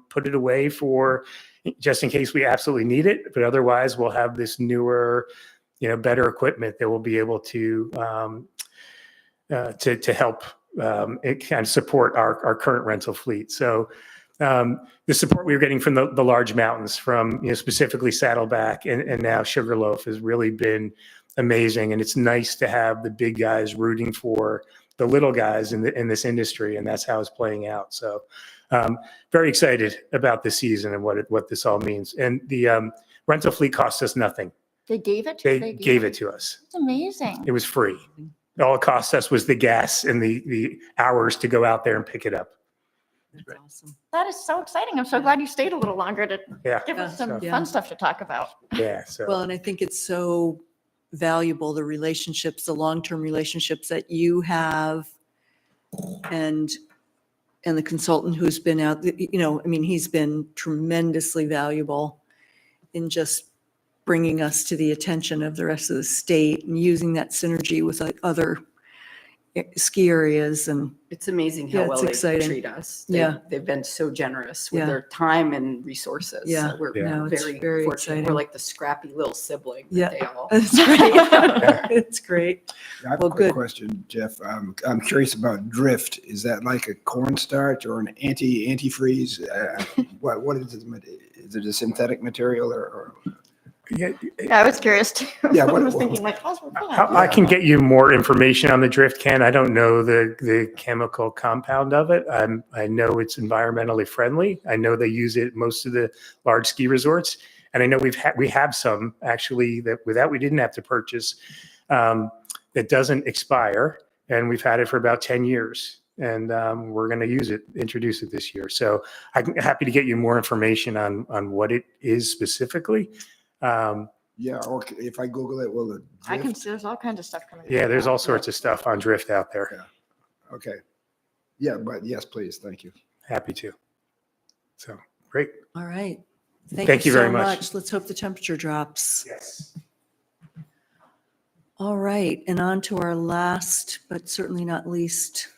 put it away for just in case we absolutely need it. But otherwise, we'll have this newer, better equipment that will be able to help it kind of support our current rental fleet. So the support we were getting from the large mountains, from specifically Saddleback and now Sugarloaf, has really been amazing. And it's nice to have the big guys rooting for the little guys in this industry, and that's how it's playing out. So very excited about this season and what this all means. And the rental fleet cost us nothing. They gave it? They gave it to us. It's amazing. It was free. All it cost us was the gas and the hours to go out there and pick it up. That's awesome. That is so exciting. I'm so glad you stayed a little longer to Yeah. give us some Yeah. fun stuff to talk about. Yeah. So Well, and I think it's so valuable, the relationships, the long-term relationships that you have and the consultant who's been out, he's been tremendously valuable in just bringing us to the attention of the rest of the state and using that synergy with other ski areas. And It's amazing Yeah, how it's well they exciting. treat us. Yeah. They've been so generous with Yeah. their time and resources. Yeah. So we're No, it's very, very fortunate. exciting. We're like the scrappy little sibling Yeah. that they all. it's great. It's great. I have Well, a quick good. question, Jeff. I'm curious about drift. Is that like a cornstarch or an antifreeze? What is it? Is it a synthetic material or? yeah, Yeah, I was curious too. Yeah, I what- was thinking like, how's I can get you more information on the drift can. I don't know the chemical compound of it. I know it's environmentally friendly. I know they use it at most of the large ski resorts, and I know we have some actually that we didn't have to purchase that doesn't expire, and we've had it for about 10 years. And we're going to introduce it this year. So I'm happy to get you more information on what it is specifically. Yeah, or if I Google it, will it I can drift? see there's all kinds of stuff coming. Yeah, there's all sorts of stuff on drift out there. Okay. Yeah, but yes, please. Thank you. Happy to. So, great. All right. Thank you so very much. Let's hope the temperature drops. Yes. All right, and on to our last, but certainly not least,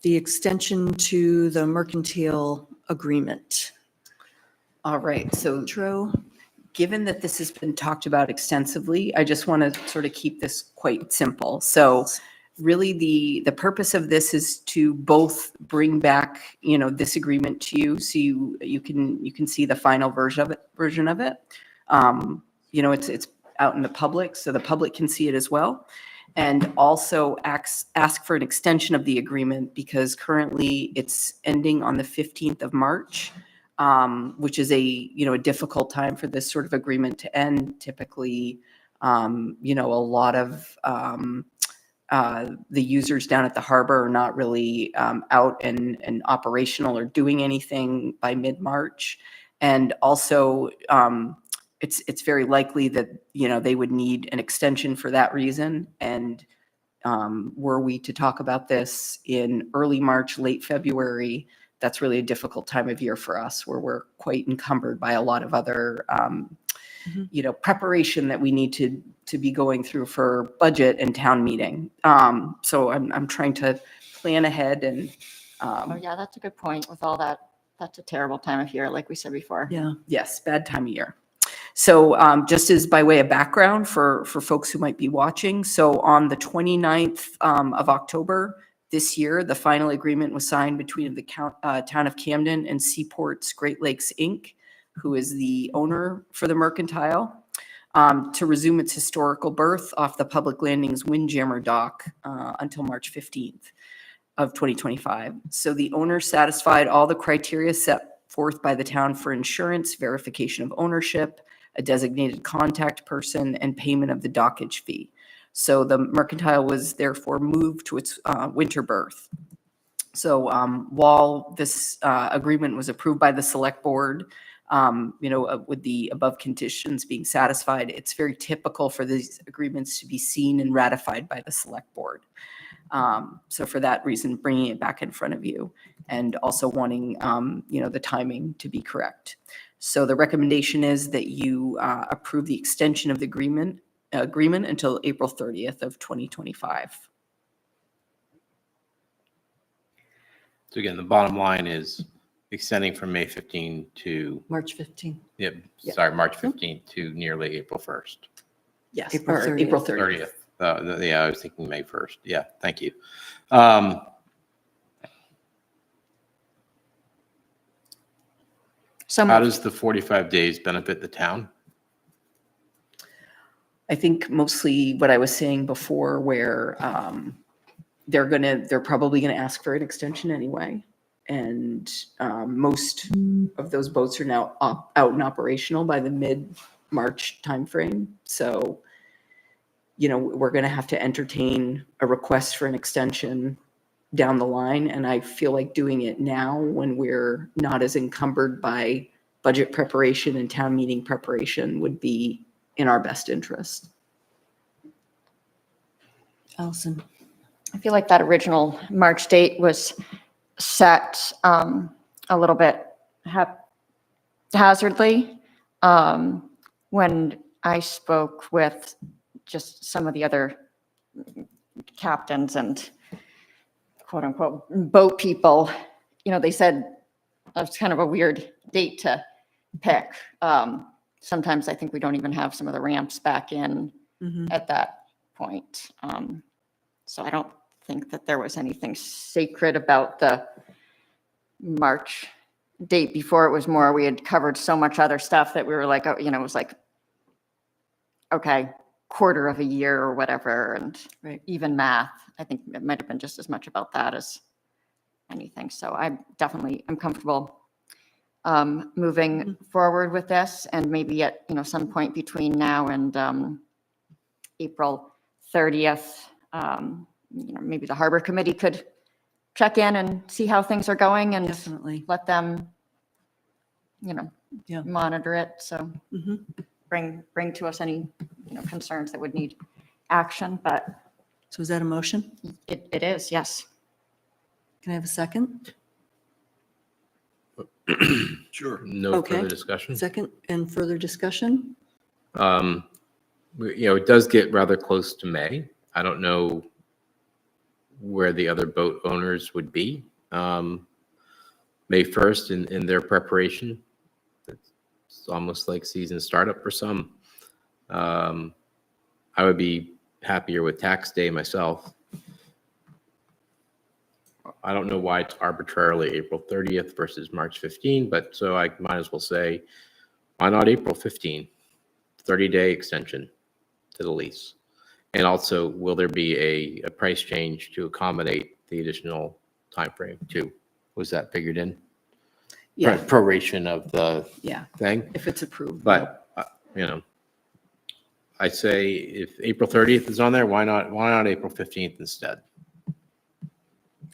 the extension to the mercantile agreement. All right. So Intro. given that this has been talked about extensively, I just want to sort of keep this quite simple. So really the purpose of this is to both bring back, this agreement to you so you can see the final version of it. It's out in the public so the public can see it as well. And also ask for an extension of the agreement because currently it's ending on the 15th of March. Which is a difficult time for this sort of agreement to end. Typically, a lot of the users down at the harbor are not really out and operational or doing anything by mid-March. And also, it's very likely that, they would need an extension for that reason. And were we to talk about this in early March, late February, that's really a difficult time of year for us where we're quite encumbered by a lot of other Mhm. you know, preparation that we need to be going through for budget and town meeting. So I'm trying to plan ahead and, Oh, yeah, that's a good point with all that. That's a terrible time of year, like we said before. Yeah. yes, bad time of year. So just as by way of background for folks who might be watching, so on the 29th of October this year, the final agreement was signed between the town of Camden and Seaports Great Lakes, Inc., who is the owner for the Mercantile, to resume its historical berth off the Public Landings Windjammer dock until March 15th of 2025. So the owner satisfied all the criteria set forth by the town for insurance, verification of ownership, a designated contact person, and payment of the dockage fee. So the Mercantile was therefore moved to its winter berth. So while this agreement was approved by the select board, with the above conditions being satisfied, it's very typical for these agreements to be seen and ratified by the select board. So for that reason, bringing it back in front of you and also wanting, the timing to be correct. So the recommendation is that you approve the extension of the agreement until April 30th of 2025. So again, the bottom line is extending from May 15 to, March 15th. yep, Yeah. sorry, March 15th to nearly April 1st. Yes, April or 30th. April 30th. 30th. Yeah, I was thinking May 1st. Yeah, thank you. So How moved. does the 45 days benefit the town? I think mostly what I was saying before, where they're probably gonna ask for an extension anyway. And most of those boats are now out and operational by the mid-March timeframe. So, we're gonna have to entertain a request for an extension down the line. And I feel like doing it now when we're not as encumbered by budget preparation and town meeting preparation would be in our best interest. Allison. I feel like that original March date was set a little bit haphazardly. When I spoke with just some of the other captains and quote unquote boat people, they said it's kind of a weird date to pick. Sometimes I think we don't even have some of the ramps back in at that point. So I don't think that there was anything sacred about the March date before. It was more, we had covered so much other stuff that we were like, it was like, okay, quarter of a year or whatever. And Right. even math, I think it might have been just as much about that as anything. So I'm comfortable moving forward with this, and maybe at, some point between now and April 30th, maybe the harbor committee could check in and see how things are going and Definitely. let them, Yeah. monitor it. So Mhm. bring to us any, concerns that would need action, but So is that a motion? it is, yes. Can I have a second? Sure. No Okay. further discussion? Second and further discussion? It does get rather close to May. I don't know where the other boat owners would be. May 1st in their preparation. It's almost like season startup for some. I would be happier with tax day myself. I don't know why it's arbitrarily April 30th versus March 15, but so I might as well say, why not April 15? 30-day extension to the lease. And also, will there be a price change to accommodate the additional time frame too? Was that figured in? Yeah, Proration of the yeah, thing? if it's approved. But, I say if April 30th is on there, why not April 15th instead?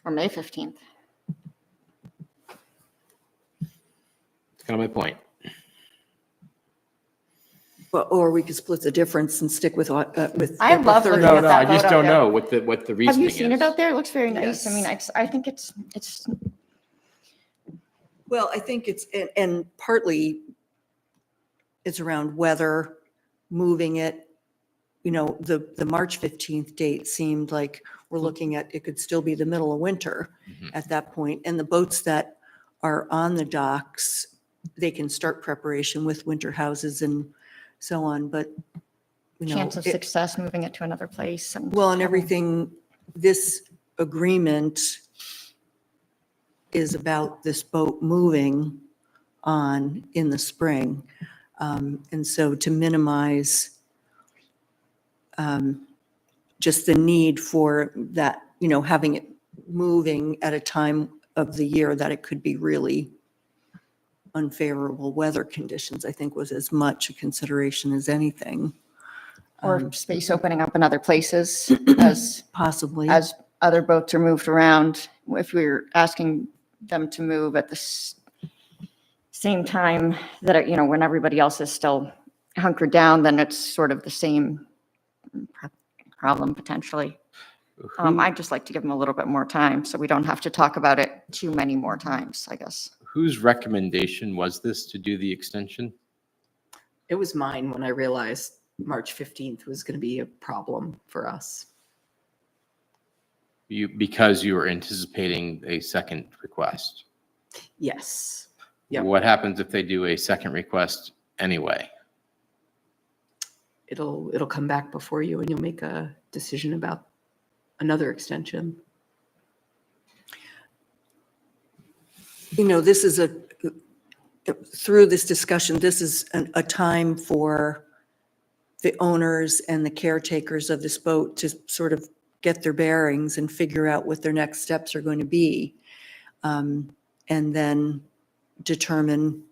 Or May 15th. That's kind of my point. Well, or we could split the difference and stick with I April love 30th. looking No, at no, that I just boat out don't there. know what the reasoning is. Have you seen it out there? It looks very nice. I mean, Yes. I think it's Well, I think it's, and partly, it's around weather, moving it. You know, the March 15th date seemed like we're looking at, it could still be the middle of winter Mhm. at that point. And the boats that are on the docks, they can start preparation with winter houses and so on, but, you know. Chance of it- success moving it to another place. Well, and everything, this agreement is about this boat moving on in the spring. And so to minimize just the need for that, you know, having it moving at a time of the year that it could be really unfavorable weather conditions, I think was as much a consideration as anything. Or space opening up in other places as Possibly. as other boats are moved around. If we're asking them to move at the same time that, you know, when everybody else is still hunkered down, then it's sort of the same problem potentially. I'd just like to give them a little bit more time so we don't have to talk about it too many more times, I guess. Whose recommendation was this to do the extension? It was mine when I realized March 15th was going to be a problem for us. Because you were anticipating a second request. Yes. Yep. What happens if they do a second request anyway? It'll come back before you and you'll make a decision about another extension. You know, this is through this discussion, this is a time for the owners and the caretakers of this boat to sort of get their bearings and figure out what their next steps are going to be. And then determine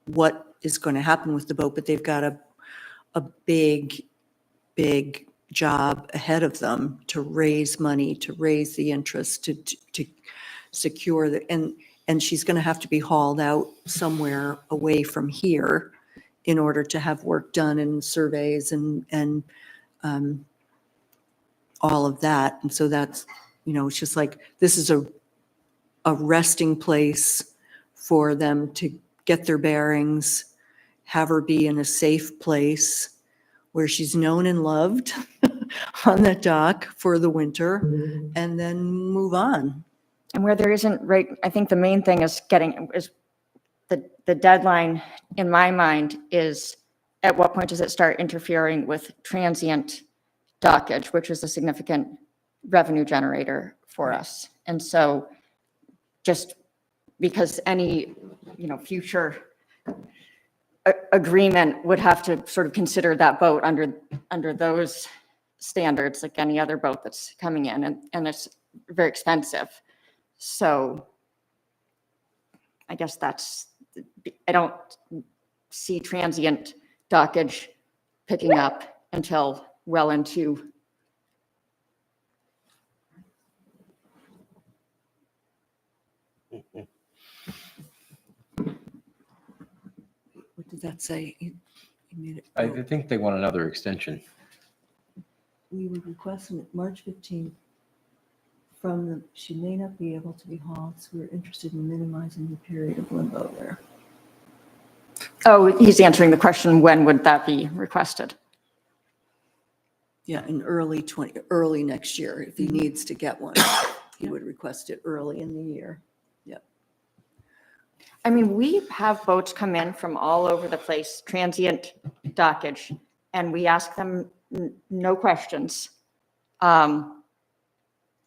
what is going to happen with the boat. But they've got a big, big job ahead of them to raise money, to raise the interest, to secure the, and she's going to have to be hauled out somewhere away from here in order to have work done and surveys and all of that. And so that's, you know, it's just like, this is a resting place for them to get their bearings, have her be in a safe place where she's known and loved on the dock for the winter, and then move on. And where there isn't, right, I think the main thing is the deadline in my mind is at what point does it start interfering with transient dockage, which is a significant revenue generator for us. And so just because any, you know, future agreement would have to sort of consider that boat under those standards, like any other boat that's coming in, and it's very expensive. So I guess I don't see transient dockage picking up until well into What did that say? You made it. I think they want another extension. We would request it March 15th she may not be able to be hauled, so we're interested in minimizing the period of limbo there. Oh, he's answering the question, when would that be requested? Yeah, in early next year, if he needs to get one, he would request it early in the year. Yep. I mean, we have boats come in from all over the place, transient dockage, and we ask them no questions.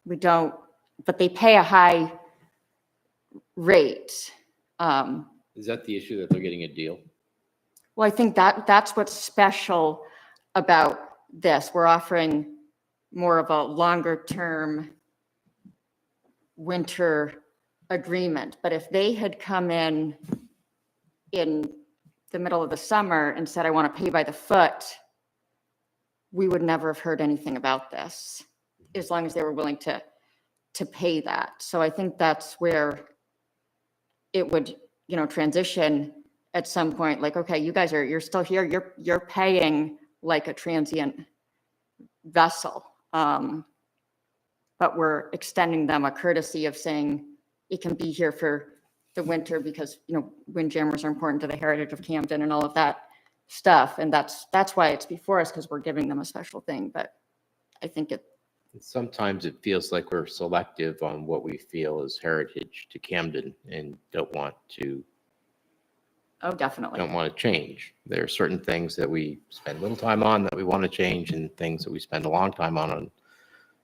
We don't, but they pay a high rate. Is that the issue, that they're getting a deal? Well, I think that's what's special about this. We're offering more of a longer term winter agreement. But if they had come in the middle of the summer and said, I want to pay by the foot, we would never have heard anything about this, as long as they were willing to pay that. So I think that's where it would, you know, transition at some point, like, okay, you guys you're still here, you're paying like a transient vessel. But we're extending them a courtesy of saying it can be here for the winter because, windjammers are important to the heritage of Camden and all of that stuff. And that's why it's before us, because we're giving them a special thing. But I think Sometimes it feels like we're selective on what we feel is heritage to Camden and don't want to definitely. change. There are certain things that we spend little time on that we want to change, and things that we spend a long time on.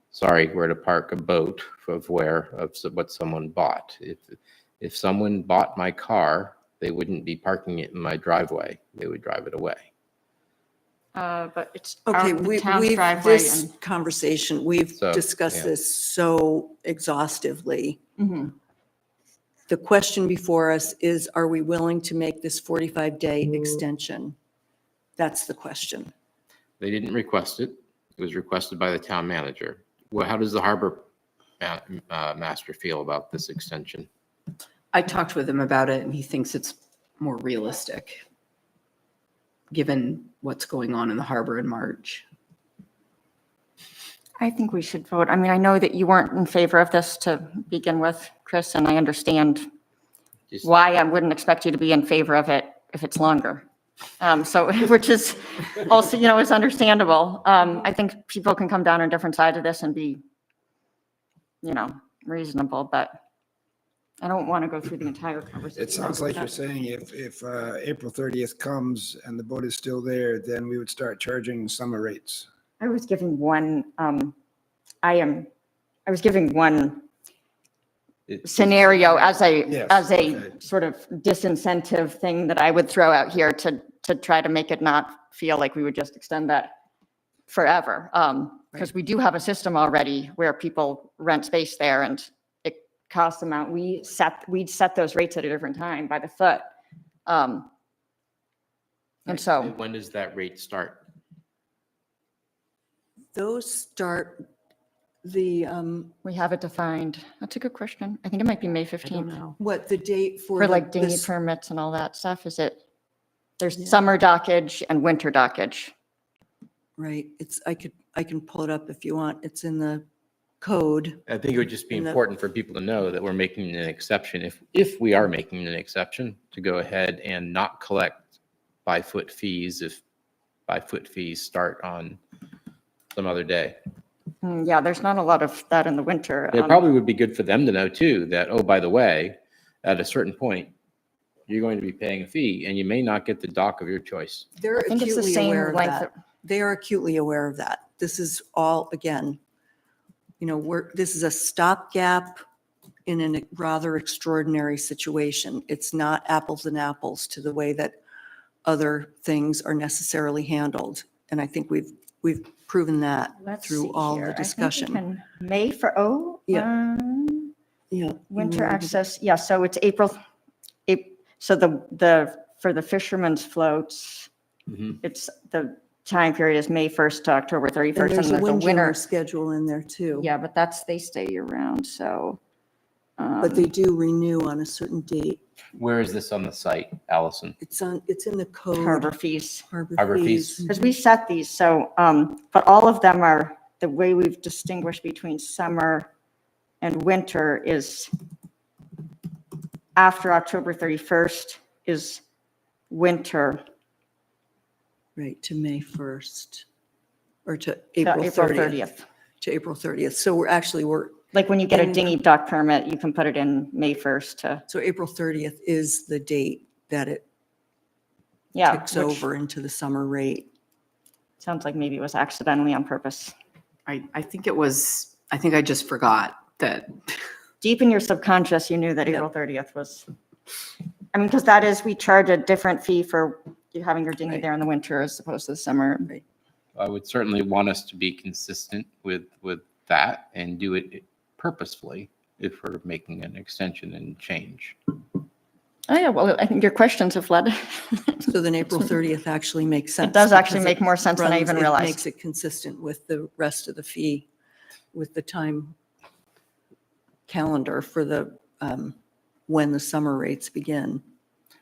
Sorry, where to park a boat of what someone bought. If someone bought my car, they wouldn't be parking it in my driveway. They would drive it away. But it's Okay, the town's we've, driveway this conversation, we've So, discussed yeah. this so exhaustively. Mhm. The question before us is, are we willing to make this 45-day extension? That's the question. They didn't request it. It was requested by the town manager. Well, how does the harbor master feel about this extension? I talked with him about it and he thinks it's more realistic, given what's going on in the harbor in March. I think we should vote. I mean, I know that you weren't in favor of this to begin with, Chris, and I understand Just- why I wouldn't expect you to be in favor of it if it's longer. So, which is also, is understandable. I think people can come down on different sides of this and be, reasonable, but I don't want to go through the entire conversation. It sounds like you're saying if April 30th comes and the boat is still there, then we would start charging summer rates. I was giving one, I was giving one scenario as Yes, a okay. sort of disincentive thing that I would throw out here to try to make it not feel like we would just extend that forever. Because we do have a system already where people rent space there and it costs them out. We'd set those rates at a different time by the foot. And so. When does that rate start? Those start the, We have it defined. That's a good question. I think it might be May I don't 15th. know. what, the date for? For like dinghy this- permits and all that stuff, is it? There's Yeah. summer dockage and winter dockage. Right, I can pull it up if you want. It's in the code. I think it would just be And the- important for people to know that we're making an exception, if we are making an exception, to go ahead and not collect by-foot fees if by-foot fees start on some other day. Yeah, there's not a lot of that in the winter. It probably would be good for them to know too, that, oh, by the way, at a certain point, you're going to be paying a fee and you may not get the dock of your choice. They're I think it's the acutely same aware of length. that. They are acutely aware of that. This is all, again, this is a stopgap in a rather extraordinary situation. It's not apples and apples to the way that other things are necessarily handled. And I think we've proven that Let's through see all here. the I think we discussion. can- May for, Yeah. Yeah. winter access, yeah, so it's April, so for the fishermen's floats, Mhm. it's, the time period is May 1st to October And 31st. there's a winter. windjammer schedule in there too. Yeah, but they stay year round, so. But they do renew on a certain date. Where is this on the site, Allison? It's in the code. Harbor fees. Harbor fees. Because we set these, so, but all of them are, the way we've distinguished between summer and winter is after October 31st is winter, Right, to May 1st, or to to April April 30th. 30th. To April 30th. So we're, Like when you get a And- dinghy dock permit, you can put it in May 1st to, so April 30th is the date that it yeah. ticks which over into the summer rate. Sounds like maybe it was accidentally on purpose. I think I just forgot that. Deep in your subconscious, you knew that April 30th was, I mean, because that is, we charge a different fee for you having your dinghy Right. there in the winter as opposed to the summer. I would certainly want us to be consistent with that and do it purposefully if we're making an extension and change. Oh, yeah, well, I think your questions have led. So then April 30th actually makes sense. It does actually because make more sense than I even It realized. makes it consistent with the rest of the fee, with the time calendar for the, when the summer rates begin.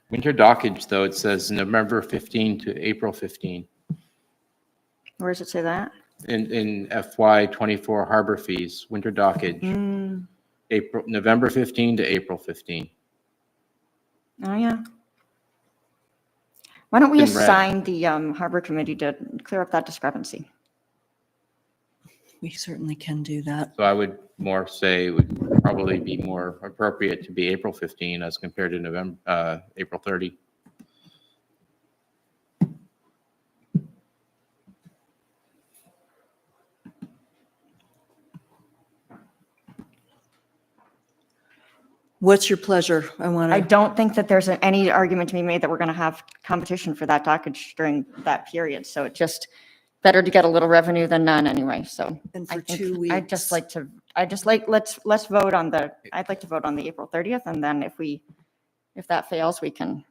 Winter dockage, though, it says November 15 to April 15. Where does it say that? In FY '24 harbor fees, winter dockage, November 15 to April 15. Oh, yeah. Why don't we Been read. assign the Harbor Committee to clear up that discrepancy? We certainly can do that. So I would more say it would probably be more appropriate to be April 15 as compared to April 30. What's your pleasure? I want I to, don't think that there's any argument to be made that we're going to have competition for that dockage during that period. So it just better to get a little revenue than none anyway. So and I for think 2 weeks. let's vote on I'd like to vote on the April 30th. And then if that fails, we can.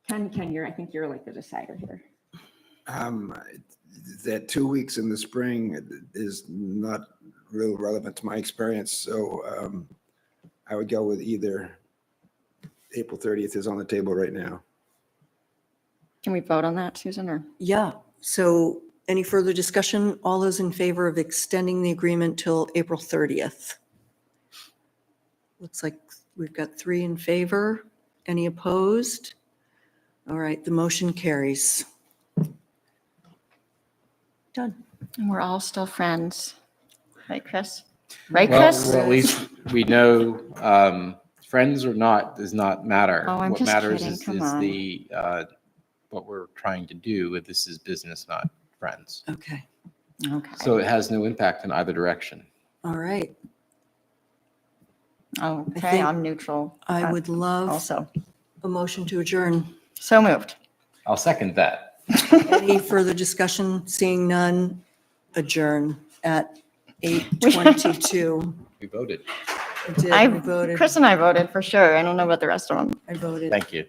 Ken, I think you're like the decider here. That 2 weeks in the spring is not real relevant to my experience, so I would go with either. April 30th is on the table right now. Can we vote on that, Susan, or? Yeah, so any further discussion? All those in favor of extending the agreement till April 30th? Looks like we've got 3 in favor. Any opposed? All right, the motion carries. Done. And we're all still friends. Right, Chris? Right, Well, Chris? at least we know friends or not does not matter. Oh, I'm What just matters kidding. is Come on. the what we're trying to do. This is business, not friends. Okay, Okay. So it has no impact in either direction. all right. Okay, think I'm neutral. I would love Also, a motion to adjourn. so moved. I'll second that. Any further discussion? Seeing none, adjourn at 8:22. We voted. I did, we voted. Chris and I voted for sure. I don't know about the rest of them. I voted. Thank you.